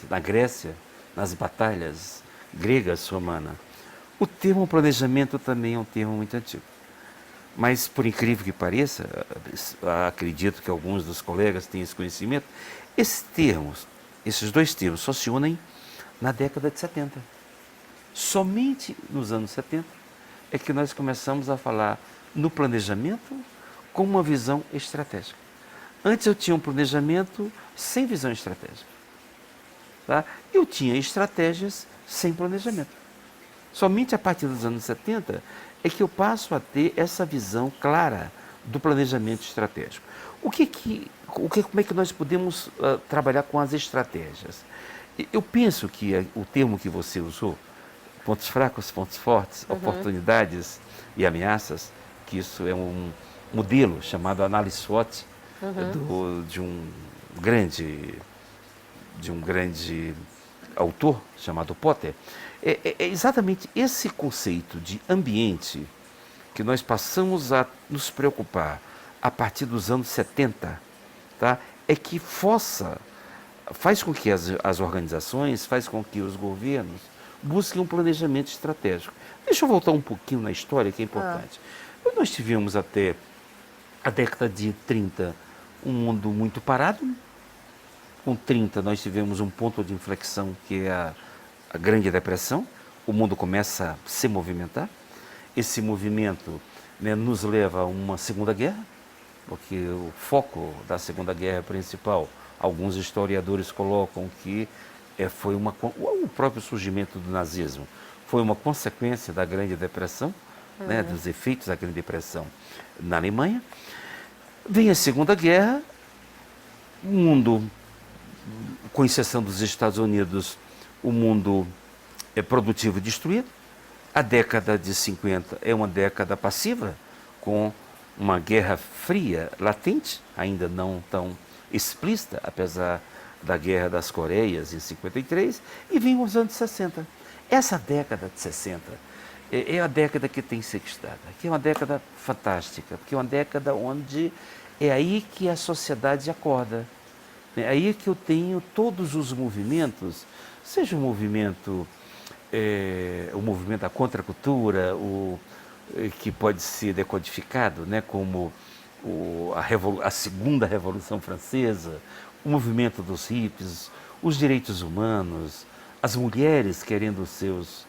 na Grécia, nas batalhas gregas romanas. O termo planejamento também é um termo muito antigo. Mas, por incrível que pareça, acredito que alguns dos colegas tenham esse conhecimento, esses dois termos só se unem na década de 70. Somente nos anos 70 é que nós começamos a falar no planejamento com uma visão estratégica. Antes eu tinha um planejamento sem visão estratégica. Tá? Eu tinha estratégias sem planejamento. Somente a partir dos anos 70 é que eu passo a ter essa visão clara do planejamento estratégico. Como é que nós podemos trabalhar com as estratégias? Eu penso que o termo que você usou, pontos fracos, pontos fortes, oportunidades e ameaças, que isso é um modelo chamado análise SWOT, de um grande autor chamado Potter. É exatamente esse conceito de ambiente que nós passamos a nos preocupar a partir dos anos 70, tá? É que faz com que as organizações, faz com que os governos busquem um planejamento estratégico. Deixa eu voltar um pouquinho na história, que é importante. Nós tivemos até a década de 30 um mundo muito parado. Com 30 nós tivemos um ponto de inflexão que é a Grande Depressão, o mundo começa a se movimentar. Esse movimento, né, nos leva a uma Segunda Guerra, porque o foco da Segunda Guerra principal, alguns historiadores colocam que foi o próprio surgimento do nazismo foi uma consequência da Grande Depressão, né, dos efeitos da Grande Depressão na Alemanha. Vem a Segunda Guerra, o mundo, com exceção dos Estados Unidos, o mundo é produtivo destruído. A década de 50 é uma década passiva, com uma guerra fria, latente, ainda não tão explícita, apesar da Guerra das Coreias em 53, e vem os anos 60. Essa década de 60 é a década que tem que ser estudada, que é uma década fantástica, porque é uma década onde é aí que a sociedade acorda. É aí que eu tenho todos os movimentos, seja o movimento da contracultura, que pode ser decodificado, né, como a segunda Revolução Francesa, o movimento dos hippies, os direitos humanos, as mulheres querendo os seus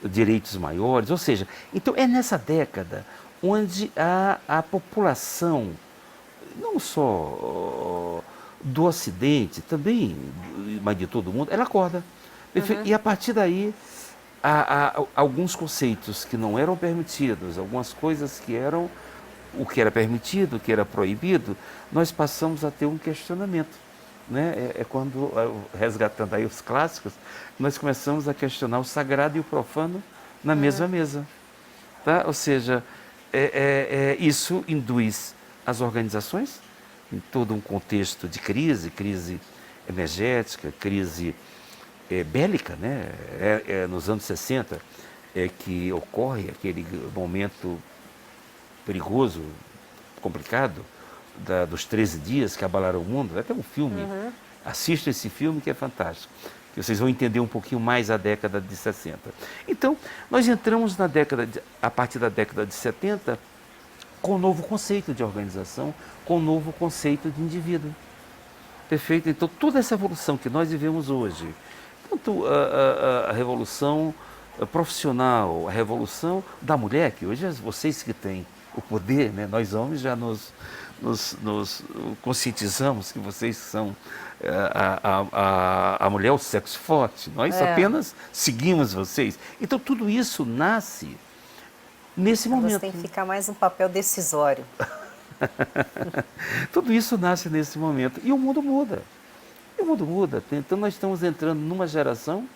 direitos maiores. Ou seja, então é nessa década onde a população, não só do Ocidente, também, mas de todo mundo, ela acorda. E a partir daí, há alguns conceitos que não eram permitidos, algumas coisas que eram o que era permitido, o que era proibido, nós passamos a ter um questionamento. Né? Quando, resgatando aí os clássicos, nós começamos a questionar o sagrado e o profano na mesma mesa. Tá? Ou seja, isso induz as organizações em todo um contexto de crise energética, crise bélica, né? Nos anos 60 que ocorre aquele momento perigoso, complicado, dos 13 dias que abalaram o mundo. Vai ter um filme, assista esse filme que é fantástico, que vocês vão entender um pouquinho mais a década de 60. Então, nós entramos a partir da década de 70 com um novo conceito de organização, com um novo conceito de indivíduo. Perfeito? Então, toda essa evolução que nós vivemos hoje, tanto a revolução profissional, a revolução da mulher, que hoje vocês que têm o poder, né? Nós homens já nos conscientizamos que vocês são a mulher, o sexo forte, nós apenas seguimos vocês. Então, tudo isso nasce nesse momento. Você tem que ficar mais um papel decisório. Tudo isso nasce nesse momento. E o mundo muda. E o mundo muda. Então, nós estamos entrando numa geração,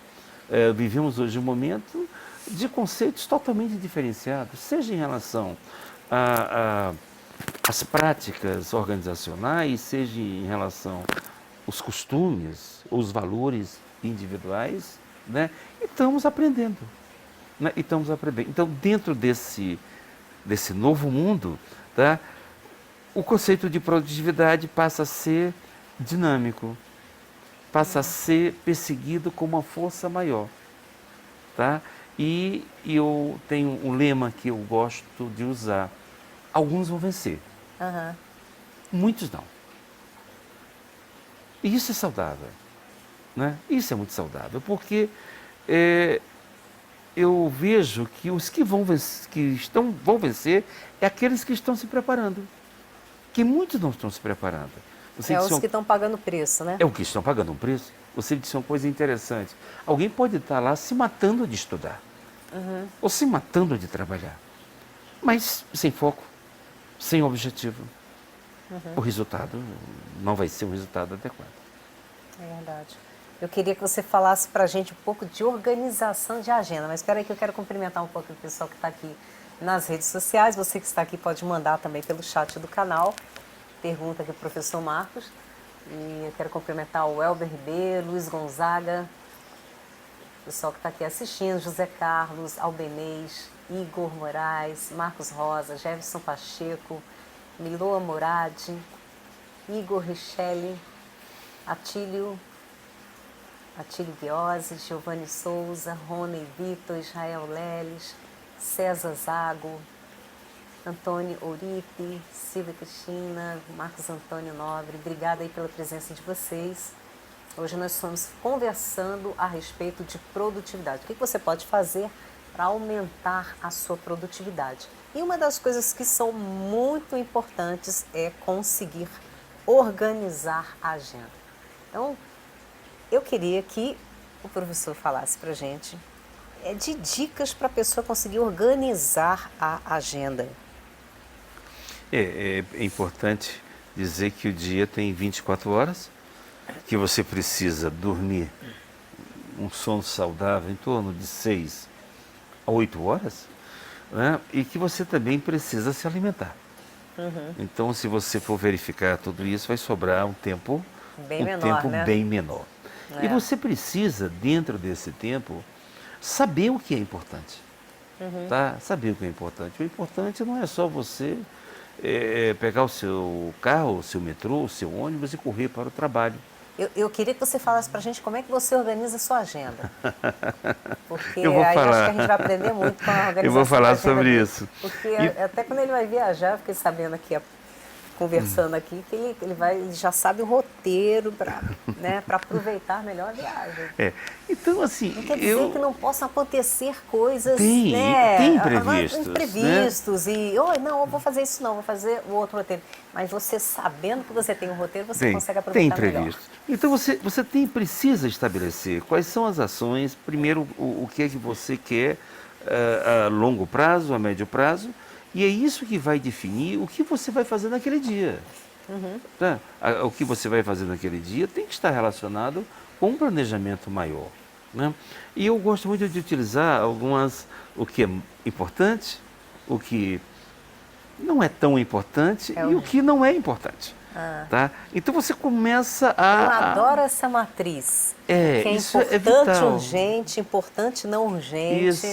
vivemos hoje um momento de conceitos totalmente diferenciados, seja em relação às práticas organizacionais, seja em relação aos costumes, os valores individuais, né? E estamos aprendendo. Né? E estamos aprendendo. Então, dentro desse novo mundo, tá? O conceito de produtividade passa a ser dinâmico, passa a ser perseguido como uma força maior. Tá? E eu tenho um lema que eu gosto de usar. Alguns vão vencer, muitos não. E isso é saudável. Né? Isso é muito saudável, porque eu vejo que os que vão vencer é aqueles que estão se preparando. Que muitos não estão se preparando. Os que estão pagando preço, né? É o que estão pagando um preço. Você disse uma coisa interessante. Alguém pode estar lá se matando de estudar, ou se matando de trabalhar, mas sem foco, sem objetivo. O resultado não vai ser um resultado adequado. É verdade. Eu queria que você falasse para a gente um pouco de organização de agenda, mas espera aí que eu quero cumprimentar um pouco o pessoal que está aqui nas redes sociais. Você que está aqui pode mandar também pelo chat do canal. Pergunta aqui o professor Marcos. E eu quero cumprimentar o Elber Ribeiro, Luiz Gonzaga, o pessoal que está aqui assistindo, José Carlos, Albenês, Igor Moraes, Marcos Rosa, Jefferson Pacheco, Miloa Morad, Igor Richelli, Atílio Guiose, Giovanni Souza, Rony Vitor, Israel Leles, César Zago, Antônio Ouripe, Silvia Cristina, Marcos Antônio Nobre. Obrigada aí pela presença de vocês. Hoje nós estamos conversando a respeito de produtividade. O que você pode fazer para aumentar a sua produtividade? E uma das coisas que são muito importantes é conseguir organizar a agenda. Então, eu queria que o professor falasse para a gente de dicas para a pessoa conseguir organizar a agenda. É importante dizer que o dia tem 24 horas, que você precisa dormir um sono saudável em torno de 6 a 8 horas, né? E que você também precisa se alimentar. Então, se você for verificar tudo isso, vai sobrar um tempo Bem menor, né? bem menor. E você precisa, dentro desse tempo, saber o que é importante. Tá? Saber o que é importante. O importante não é só você pegar o seu carro, o seu metrô, o seu ônibus e correr para o trabalho. Eu queria que você falasse para a gente como é que você organiza a sua agenda. Porque Eu vou aí falar. acho que a gente vai aprender muito com a organização Eu vou falar da agenda sobre dele. isso. Porque E- até quando ele vai viajar, eu fiquei sabendo aqui, conversando aqui, que ele já sabe o roteiro para, né, para aproveitar melhor a viagem. Então, assim, Não quer dizer que não possam acontecer coisas, Tem, né? tem imprevistos, Imprevistos. E, não, eu vou fazer isso não, vou fazer o outro roteiro. Mas você sabendo que você tem um roteiro, você consegue tem aproveitar melhor. imprevisto. Então você precisa estabelecer quais são as ações, primeiro o que é que você quer a longo prazo, a médio prazo, e é isso que vai definir o que você vai fazer naquele dia. Tá? O que você vai fazer naquele dia tem que estar relacionado com um planejamento maior. Né? E eu gosto muito de utilizar o que é importante, o que não é tão importante e o que não é importante. Tá? Então você começa Eu a... adoro essa matriz. Que é isso é importante, vital. urgente, importante, não urgente.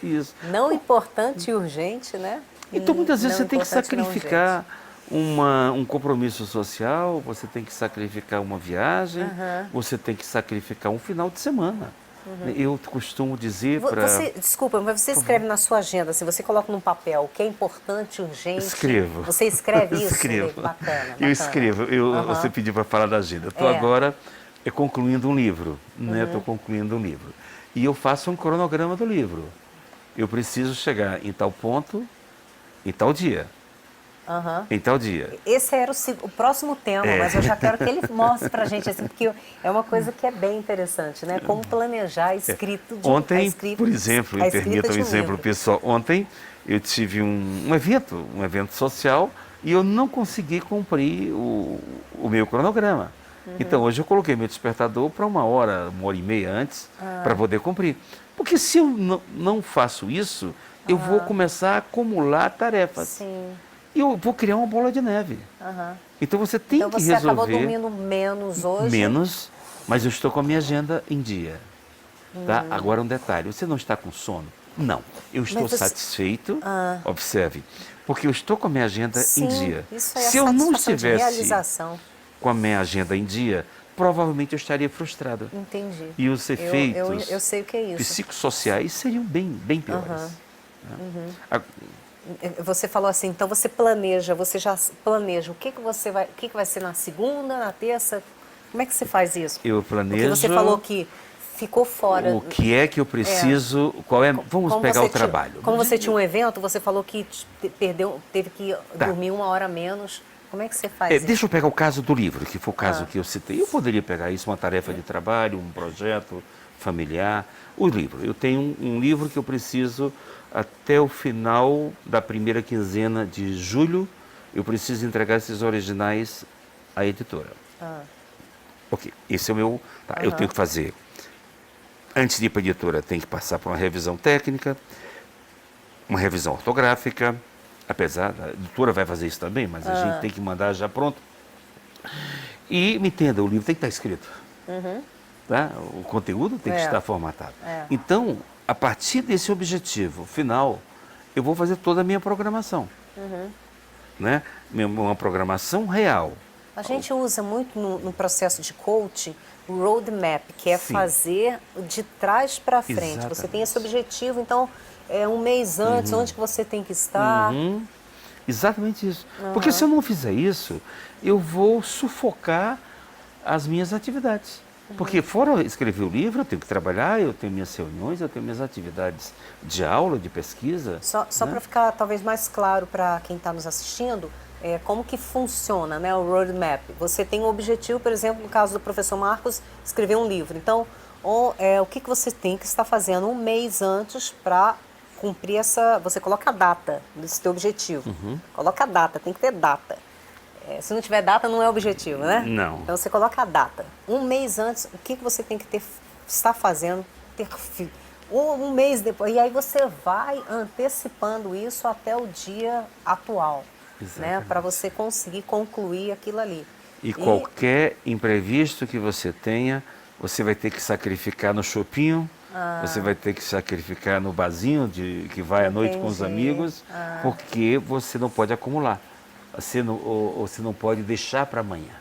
Isso. Não importante e urgente, né? Então muitas vezes Não você tem que importante, não sacrificar um compromisso social, você tem que sacrificar uma viagem, você tem que sacrificar um final de semana. Eu costumo dizer para... Desculpa, mas você escreve na sua agenda, se você coloca num papel o que é importante, urgente... Escrevo. Você escreve isso? Escrevo. Bacana. Eu escrevo. Você pediu para falar da agenda. Estou agora concluindo um livro. Estou concluindo um livro. E eu faço um cronograma do livro. Eu preciso chegar em tal ponto, em tal dia. Em tal dia. Esse era o próximo tema, mas eu já quero que ele mostre pra gente, assim, porque é uma coisa que é bem interessante, né? Como planejar a escrita de Ontem, por exemplo, a me escrita permita um de um exemplo livro. pessoal. Ontem eu tive um evento social e eu não consegui cumprir o meu cronograma. Então hoje eu coloquei meu despertador para 1 hora e meia antes para poder cumprir. Porque se eu não faço isso, eu vou começar a acumular tarefas. Sim. E eu vou criar uma bola de neve. Então você tem Então que você acabou resolver dormindo menos hoje? menos, mas eu estou com a minha agenda em dia. Tá? Agora um detalhe, você não está com sono? Não, eu estou satisfeito, observe, porque eu estou com a minha agenda Sim, em dia. isso é Se a eu não satisfação de estivesse realização. com a minha agenda em dia, provavelmente eu estaria frustrado. Entendi. E os efeitos Eu sei o que é isso. psicossociais seriam bem piores. Você falou assim, então você planeja, você já planeja o que vai ser na segunda, na terça? Como é que você faz isso? Eu planejo. Porque você falou que ficou fora. O que é que eu preciso? Vamos pegar o trabalho. Como você tinha um evento, você falou que teve que dormir 1 hora menos. Como é que você faz isso? Deixa eu pegar o caso do livro, que foi o caso que eu citei. Eu poderia pegar isso, uma tarefa de trabalho, um projeto familiar. O livro. Eu tenho um livro que eu preciso, até o final da primeira quinzena de julho, eu preciso entregar esses originais à editora. Ok, esse é o meu... Tá, eu tenho que fazer... Antes de ir para a editora, tem que passar por uma revisão técnica, uma revisão ortográfica, apesar da editora vai fazer isso também, mas a gente tem que mandar já pronto. E, me entenda, o livro tem que estar escrito. Tá? O conteúdo tem que estar formatado. Então, a partir desse objetivo final, eu vou fazer toda a minha programação. Né? Uma programação real. A gente usa muito no processo de coaching o roadmap, que é fazer de trás para frente. Exatamente. Você tem esse objetivo, então, um mês antes, onde que você tem que estar. Exatamente isso. Porque se eu não fizer isso, eu vou sufocar as minhas atividades. Porque fora escrever o livro, eu tenho que trabalhar, eu tenho minhas reuniões, eu tenho minhas atividades de aula, de pesquisa. Só né? para ficar talvez mais claro para quem está nos assistindo, como que funciona, né, o roadmap? Você tem um objetivo, por exemplo, no caso do professor Marcos, escrever um livro. Então, o que você tem que estar fazendo um mês antes para cumprir essa... Você coloca a data desse teu objetivo. Coloca a data, tem que ter data. Se não tiver data, não é objetivo, né? Não. Então, você coloca a data. Um mês antes, o que você tem que estar fazendo, um mês depois. E aí você vai antecipando isso até o dia atual, né? Para você conseguir concluir aquilo ali. E qualquer imprevisto que você tenha, você vai ter que sacrificar no shopping, você vai ter que sacrificar no barzinho que vai à noite com os amigos, porque você não pode acumular. Você não pode deixar para amanhã.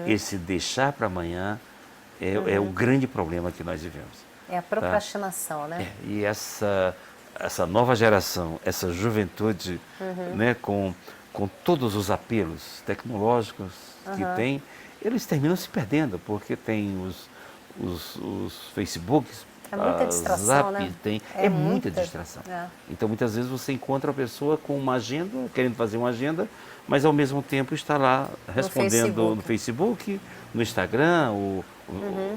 Esse deixar para amanhã é o grande problema que nós vivemos. É a procrastinação, né? E essa nova geração, essa juventude, né, com todos os apelos tecnológicos que tem, eles terminam se perdendo, porque tem os Facebooks, é muita distração, Zap, né? É muita distração. Então, muitas vezes você encontra a pessoa com uma agenda, querendo fazer uma agenda, mas ao mesmo tempo está lá respondendo no Facebook, no Instagram,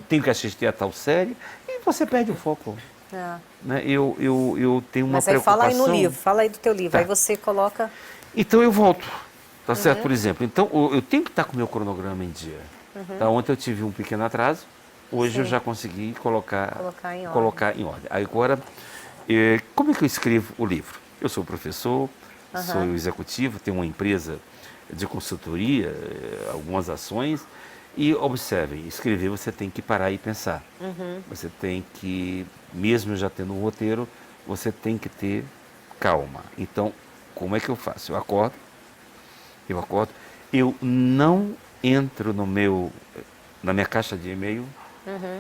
tenho que assistir a tal série, e você perde o foco. Né? Eu tenho uma preocupação... Mas aí fala aí no livro, fala aí do teu livro, aí você coloca... Então eu volto, tá certo? Por exemplo, então eu tenho que estar com o meu cronograma em dia. Tá? Ontem eu tive um pequeno atraso, hoje eu já consegui colocar em ordem. Agora, como é que eu escrevo o livro? Eu sou professor, sou executivo, tenho uma empresa de consultoria, algumas ações, e observem, escrever você tem que parar e pensar. Você tem que, mesmo já tendo um roteiro, você tem que ter calma. Então, como é que eu faço? Eu acordo, eu não entro na minha caixa de e-mail,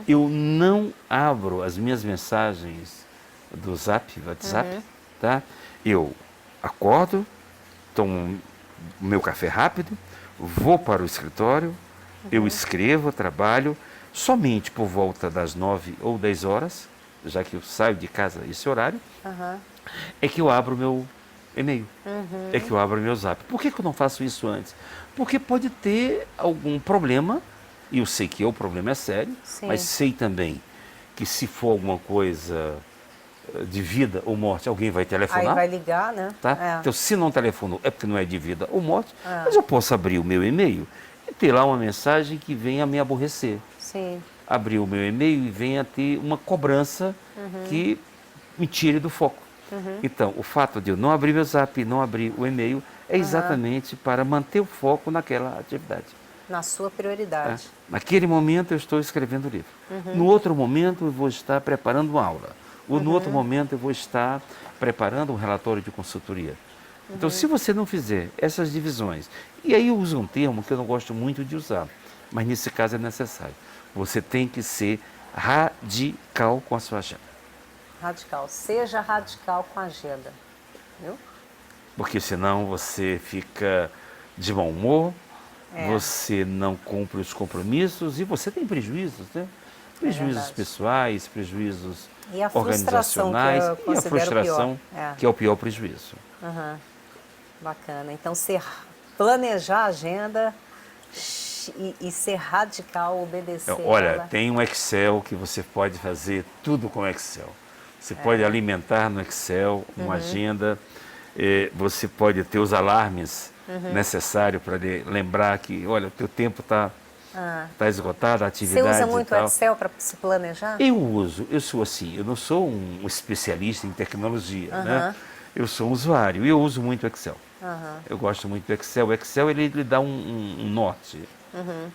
eu não abro as minhas mensagens do WhatsApp, tá? Eu acordo, tomo o meu café rápido, vou para o escritório, eu escrevo, trabalho, somente por volta das 9 ou 10 horas, já que eu saio de casa esse horário, é que eu abro o meu e-mail, é que eu abro o meu Zap. Por que eu não faço isso antes? Porque pode ter algum problema, e eu sei que o problema é sério, mas sei também que se for alguma coisa de vida ou morte, alguém vai telefonar. Aí vai ligar, né? Tá? Então, se não telefonou, é porque não é de vida ou morte, mas eu posso abrir o meu e-mail e ter lá uma mensagem que venha me aborrecer. Abrir o meu e-mail e venha ter uma cobrança que me tire do foco. Então, o fato de eu não abrir meu Zap, não abrir o e-mail, é exatamente para manter o foco naquela atividade. Na sua prioridade. Naquele momento eu estou escrevendo o livro. No outro momento eu vou estar preparando uma aula. Ou no outro momento eu vou estar preparando um relatório de consultoria. Então, se você não fizer essas divisões, e aí eu uso um termo que eu não gosto muito de usar, mas nesse caso é necessário. Você tem que ser radical com a sua agenda. Radical. Seja radical com a agenda. Viu? Porque senão você fica de mau humor, você não cumpre os compromissos e você tem prejuízos, né? Prejuízos pessoais, prejuízos organizacionais e a frustração, que é o pior prejuízo. Bacana. Então, planejar a agenda e ser radical, obedecer. Olha, tem um Excel que você pode fazer tudo com Excel. Você pode alimentar no Excel uma agenda, você pode ter os alarmes necessários para lembrar que, olha, o teu tempo está esgotado, a atividade. Você usa muito o Excel para se planejar? Eu sou assim, eu não sou um especialista em tecnologia, né? Eu sou um usuário e eu uso muito o Excel. Eu gosto muito do Excel. O Excel ele dá um norte,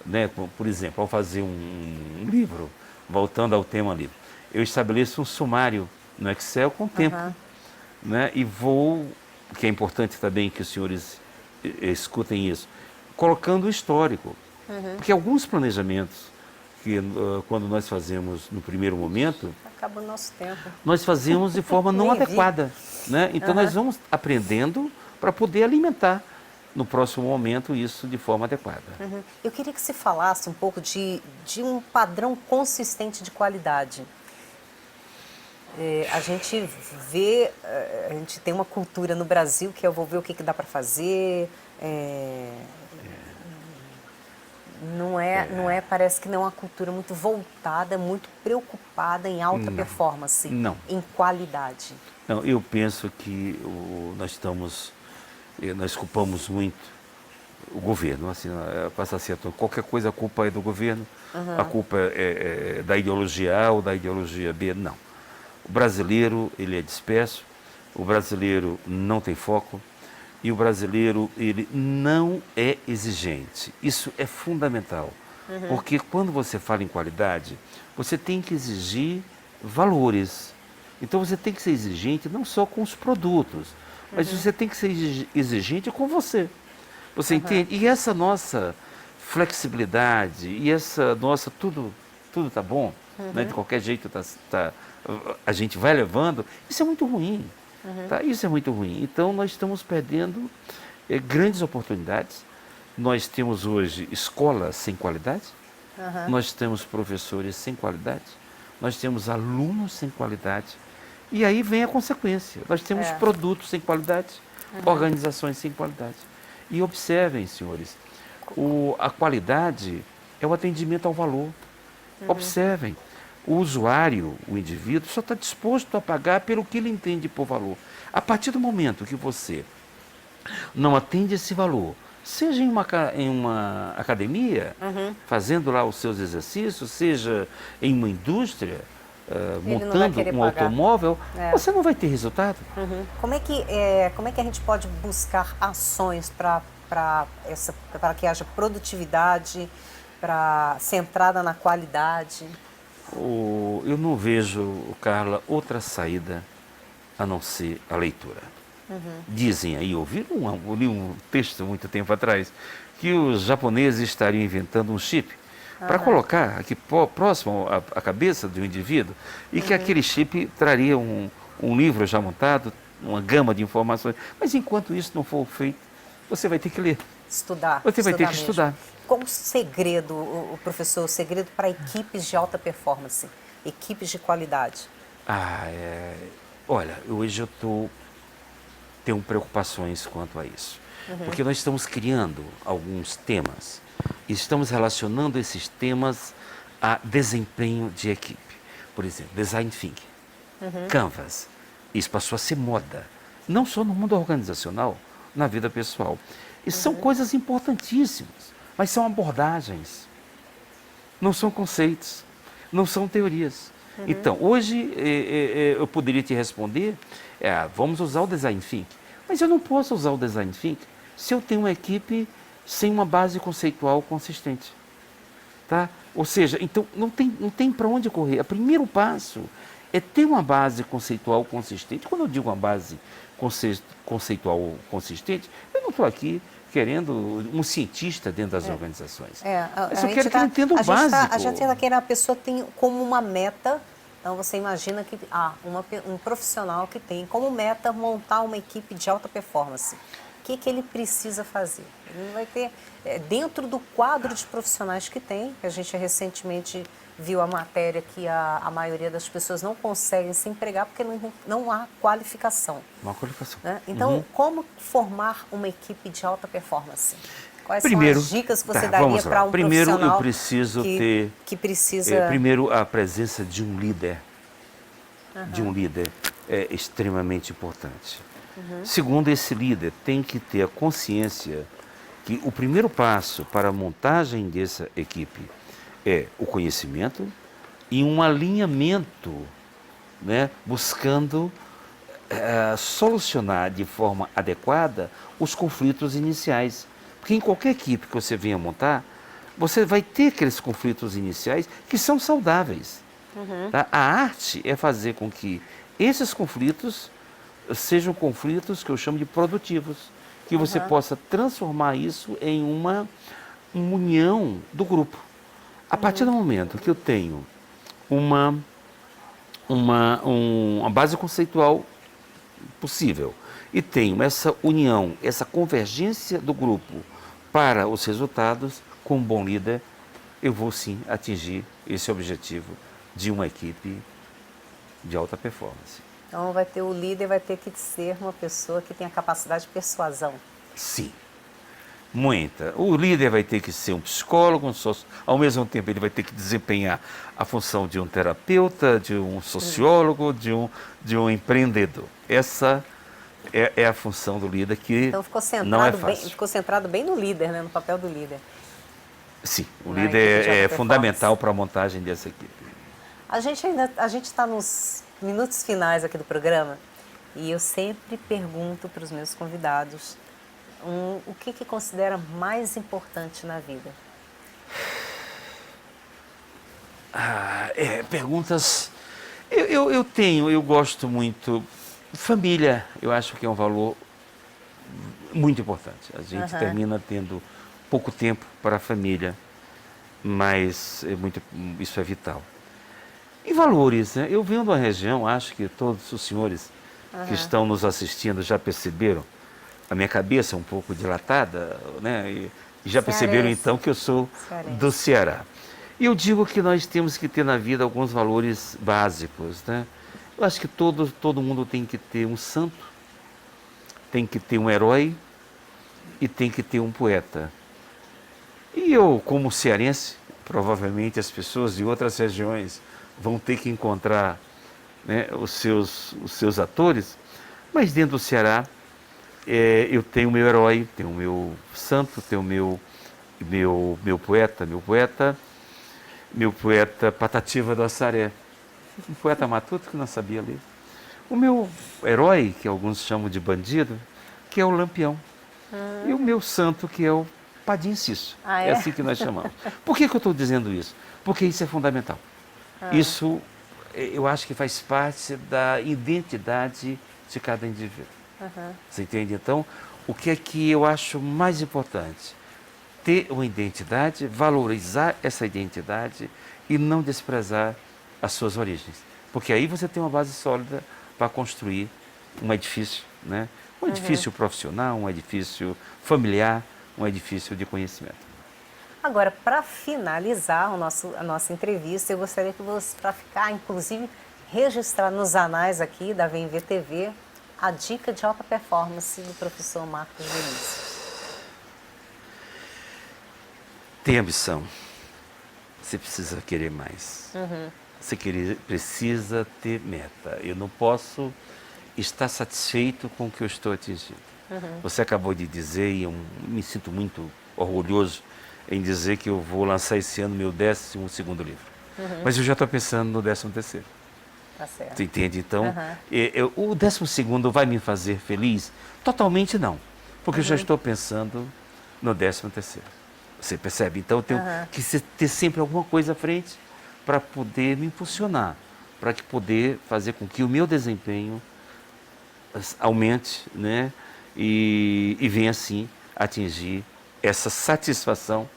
né? Por exemplo, ao fazer um livro, voltando ao tema livro, eu estabeleço um sumário no Excel com tempo, né? E que é importante também que os senhores escutem isso, colocando o histórico. Porque alguns planejamentos que quando nós fazemos no primeiro momento, acaba o nosso tempo. Nós fazemos de forma não adequada, né? Então nós vamos aprendendo para poder alimentar no próximo momento isso de forma adequada. Eu queria que você falasse um pouco de um padrão consistente de qualidade. A gente vê, a gente tem uma cultura no Brasil que eu vou ver o que, que dá para fazer. Não é, parece que não é uma cultura muito voltada, muito preocupada em alta performance, Não. em qualidade. Não, eu penso que nós culpamos muito o governo, assim, passa a ser qualquer coisa a culpa é do governo, a culpa é da ideologia A ou da ideologia B, não. O brasileiro, ele é disperso, o brasileiro não tem foco e o brasileiro, ele não é exigente. Isso é fundamental, porque quando você fala em qualidade, você tem que exigir valores. Então você tem que ser exigente não só com os produtos, mas você tem que ser exigente com você. Você entende? E essa nossa flexibilidade e essa nossa tudo tá bom, né? De qualquer jeito a gente vai levando, isso é muito ruim. Tá? Isso é muito ruim. Então nós estamos perdendo grandes oportunidades. Nós temos hoje escolas sem qualidade, nós temos professores sem qualidade, nós temos alunos sem qualidade. E aí vem a consequência. Nós temos produtos sem qualidade, organizações sem qualidade. E observem, senhores, a qualidade é o atendimento ao valor. Observem, o usuário, o indivíduo, só está disposto a pagar pelo que ele entende por valor. A partir do momento que você não atende esse valor, seja em uma academia, fazendo lá os seus exercícios, seja em uma indústria, montando um automóvel, você não vai ter resultado. Como é que a gente pode buscar ações para que haja produtividade, para centrada na qualidade? Eu não vejo, Carla, outra saída a não ser a leitura. Dizem aí, eu li um texto muito tempo atrás, que os japoneses estariam inventando um chip para colocar aqui próximo à cabeça do indivíduo e que aquele chip traria um livro já montado, uma gama de informações. Mas enquanto isso não for feito, você vai ter que ler. Estudar. Você vai ter que estudar. Qual o segredo, professor, o segredo para equipes de alta performance, equipes de qualidade? Olha, hoje eu tenho preocupações quanto a isso. Porque nós estamos criando alguns temas e estamos relacionando esses temas a desempenho de equipe. Por exemplo, design thinking, Canvas. Isso passou a ser moda, não só no mundo organizacional, na vida pessoal. E são coisas importantíssimas, mas são abordagens, não são conceitos, não são teorias. Então, hoje eu poderia te responder, vamos usar o design thinking, mas eu não posso usar o design thinking se eu tenho uma equipe sem uma base conceitual consistente. Tá? Ou seja, então não tem para onde correr. O primeiro passo é ter uma base conceitual consistente. Quando eu digo uma base conceitual consistente, eu não estou aqui querendo um cientista dentro das organizações. Mas eu quero que ele entenda o básico. A gente está querendo a pessoa tem como uma meta. Então você imagina que um profissional que tem como meta montar uma equipe de alta performance. O que ele precisa fazer? Ele vai ter, dentro do quadro de profissionais que tem, a gente recentemente viu a matéria que a maioria das pessoas não conseguem se empregar porque não há qualificação. Uma qualificação. Né? Então, como formar uma equipe de alta performance? Quais são as dicas que você daria para um profissional eu preciso que precisa... primeiro, a presença de um líder. De um líder é extremamente importante. Segundo, esse líder tem que ter a consciência que o primeiro passo para a montagem dessa equipe é o conhecimento e um alinhamento, né, buscando solucionar de forma adequada os conflitos iniciais. Porque em qualquer equipe que você venha montar, você vai ter aqueles conflitos iniciais que são saudáveis. Tá? A arte é fazer com que esses conflitos sejam conflitos que eu chamo de produtivos, que você possa transformar isso em uma união do grupo. A partir do momento que eu tenho uma base conceitual possível, e tenho essa união, essa convergência do grupo para os resultados, com um bom líder, eu vou sim atingir esse objetivo de uma equipe de alta performance. Então vai ter o líder, vai ter que ser uma pessoa que tenha capacidade de persuasão. Sim, muita. O líder vai ter que ser um psicólogo, ao mesmo tempo ele vai ter que desempenhar a função de um terapeuta, de um sociólogo, de um empreendedor. Essa é a função do líder, que então não é fácil. ficou centrado bem no líder, né? No papel do líder. Sim, o líder é fundamental para a montagem dessa equipe. A gente está nos minutos finais aqui do programa e eu sempre pergunto para os meus convidados o que considera mais importante na vida. Perguntas. Eu gosto muito. Família, eu acho que é um valor muito importante. A gente termina tendo pouco tempo para a família, mas isso é vital. E valores, né? Eu venho de uma região, acho que todos os senhores que estão nos assistindo já perceberam, a minha cabeça é um pouco dilatada, né? E já perceberam então que eu sou do Ceará. E eu digo que nós temos que ter na vida alguns valores básicos, né? Eu acho que todo mundo tem que ter um santo, tem que ter um herói e tem que ter um poeta. E eu, como cearense, provavelmente as pessoas de outras regiões vão ter que encontrar, né, os seus atores, mas dentro do Ceará eu tenho o meu herói, tenho o meu santo, tenho o meu poeta Patativa do Assaré, um poeta matuto que não sabia ler. O meu herói, que alguns chamam de bandido, que é o Lampião. E o meu santo, que é o Padim Cisso. É assim que nós chamamos. Por que eu estou dizendo isso? Porque isso é fundamental. Isso, eu acho que faz parte da identidade de cada indivíduo. Você entende? Então, o que é que eu acho mais importante? Ter uma identidade, valorizar essa identidade e não desprezar as suas origens. Porque aí você tem uma base sólida para construir um edifício, né? Um edifício profissional, um edifício familiar, um edifício de conhecimento. Agora, para finalizar a nossa entrevista, eu gostaria que você, para ficar, inclusive, registrar nos anais aqui da VMV TV, a dica de alta performance do professor Marcos Vinícius. Tem ambição. Você precisa querer mais. Você precisa ter meta. Eu não posso estar satisfeito com o que eu estou atingindo. Você acabou de dizer, e eu me sinto muito orgulhoso em dizer que eu vou lançar esse ano meu 12º livro. Mas eu já estou pensando no 13º. Tá certo. Você entende? Então, o 12º vai me fazer feliz? Totalmente não. Porque eu já estou pensando no 13º. Você percebe? Então, eu tenho que ter sempre alguma coisa à frente para poder me impulsionar, para poder fazer com que o meu desempenho aumente, né? E venha, assim, atingir essa satisfação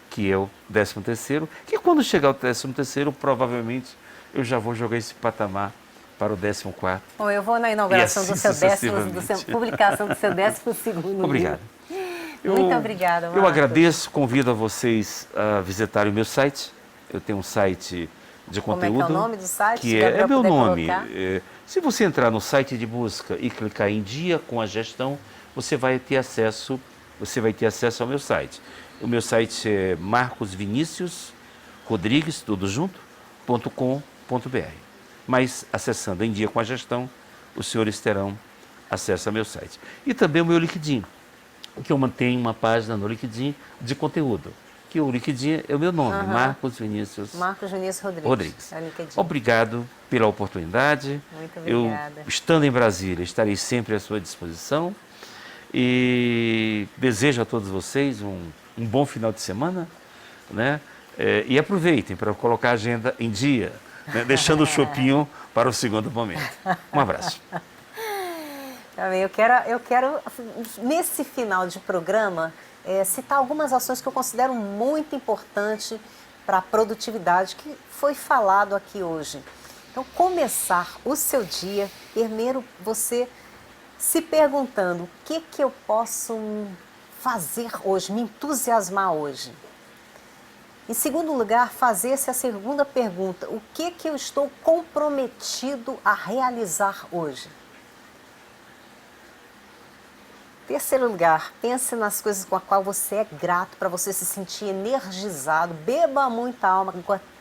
que é o 13º, que quando chegar o 13º, provavelmente eu já vou jogar esse patamar para o 14º. Bom, eu vou na inauguração assim do seu publicação do seu 12º livro. Obrigado. Muito obrigada, Marcos. Eu agradeço, convido a vocês a visitarem o meu site. Eu tenho um site de conteúdo. Como é que é o nome do site? Que é meu nome. Se você entrar no site de busca e clicar em Dia com a Gestão, você vai ter acesso ao meu site. O meu site é marcosviniciusrodrigues, tudo junto, .com.br. Mas acessando em Dia com a Gestão, os senhores terão acesso ao meu site. E também o meu LinkedIn, que eu mantenho uma página no LinkedIn de conteúdo. Que o LinkedIn é o meu nome, Marcos Vinícius Rodrigues. É o LinkedIn. Obrigado pela oportunidade. Muito obrigada. Eu, estando em Brasília, estarei sempre à sua disposição. E desejo a todos vocês um bom final de semana, né? E aproveitem para colocar a agenda em dia, né? Deixando o chopinho para o segundo momento. Um abraço. Eu quero, nesse final de programa, citar algumas ações que eu considero muito importantes para a produtividade, que foi falado aqui hoje. Então, começar o seu dia, primeiro você se perguntando o que eu posso fazer hoje, me entusiasmar hoje. Em segundo lugar, fazer-se a segunda pergunta: o que eu estou comprometido a realizar hoje? Terceiro lugar, pense nas coisas com as quais você é grato, para você se sentir energizado. Beba muita alma,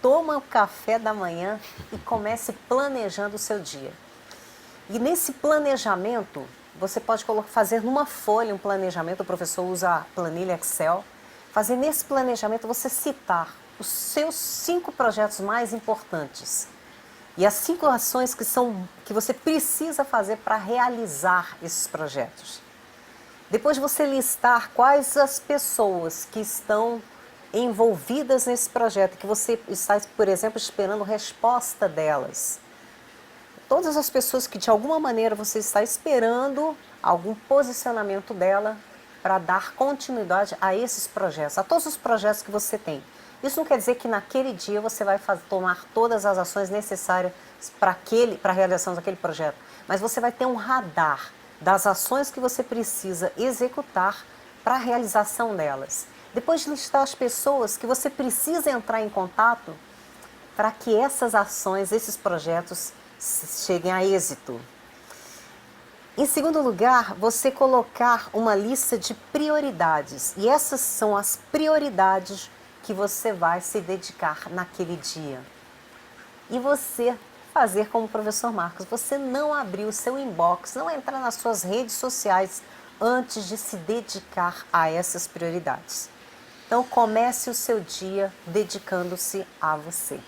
toma o café da manhã e comece planejando o seu dia. E nesse planejamento, você pode fazer numa folha um planejamento, o professor usa a planilha Excel. Fazer nesse planejamento você citar os seus 5 projetos mais importantes e as 5 ações que você precisa fazer para realizar esses projetos. Depois você listar quais as pessoas que estão envolvidas nesse projeto, que você está, por exemplo, esperando resposta delas. Todas as pessoas que de alguma maneira você está esperando algum posicionamento dela para dar continuidade a esses projetos, a todos os projetos que você tem. Isso não quer dizer que naquele dia você vai tomar todas as ações necessárias para a realização daquele projeto, mas você vai ter um radar das ações que você precisa executar para a realização delas. Depois de listar as pessoas que você precisa entrar em contato para que essas ações, esses projetos cheguem a êxito. Em segundo lugar, você colocar uma lista de prioridades. E essas são as prioridades que você vai se dedicar naquele dia. E você fazer como o professor Marcos, você não abrir o seu inbox, não entrar nas suas redes sociais antes de se dedicar a essas prioridades. Então comece o seu dia dedicando-se a você.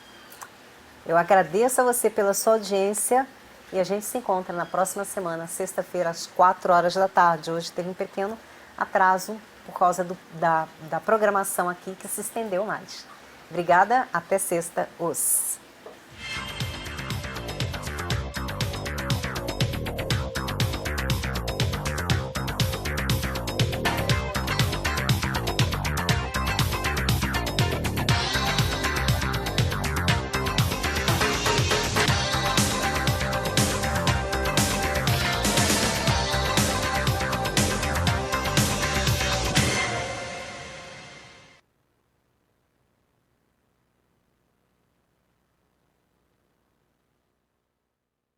Eu agradeço a você pela sua audiência e a gente se encontra na próxima semana, sexta-feira, às 4 horas da tarde. Hoje teve um pequeno atraso por causa da programação aqui que se estendeu mais. Obrigada, até sexta.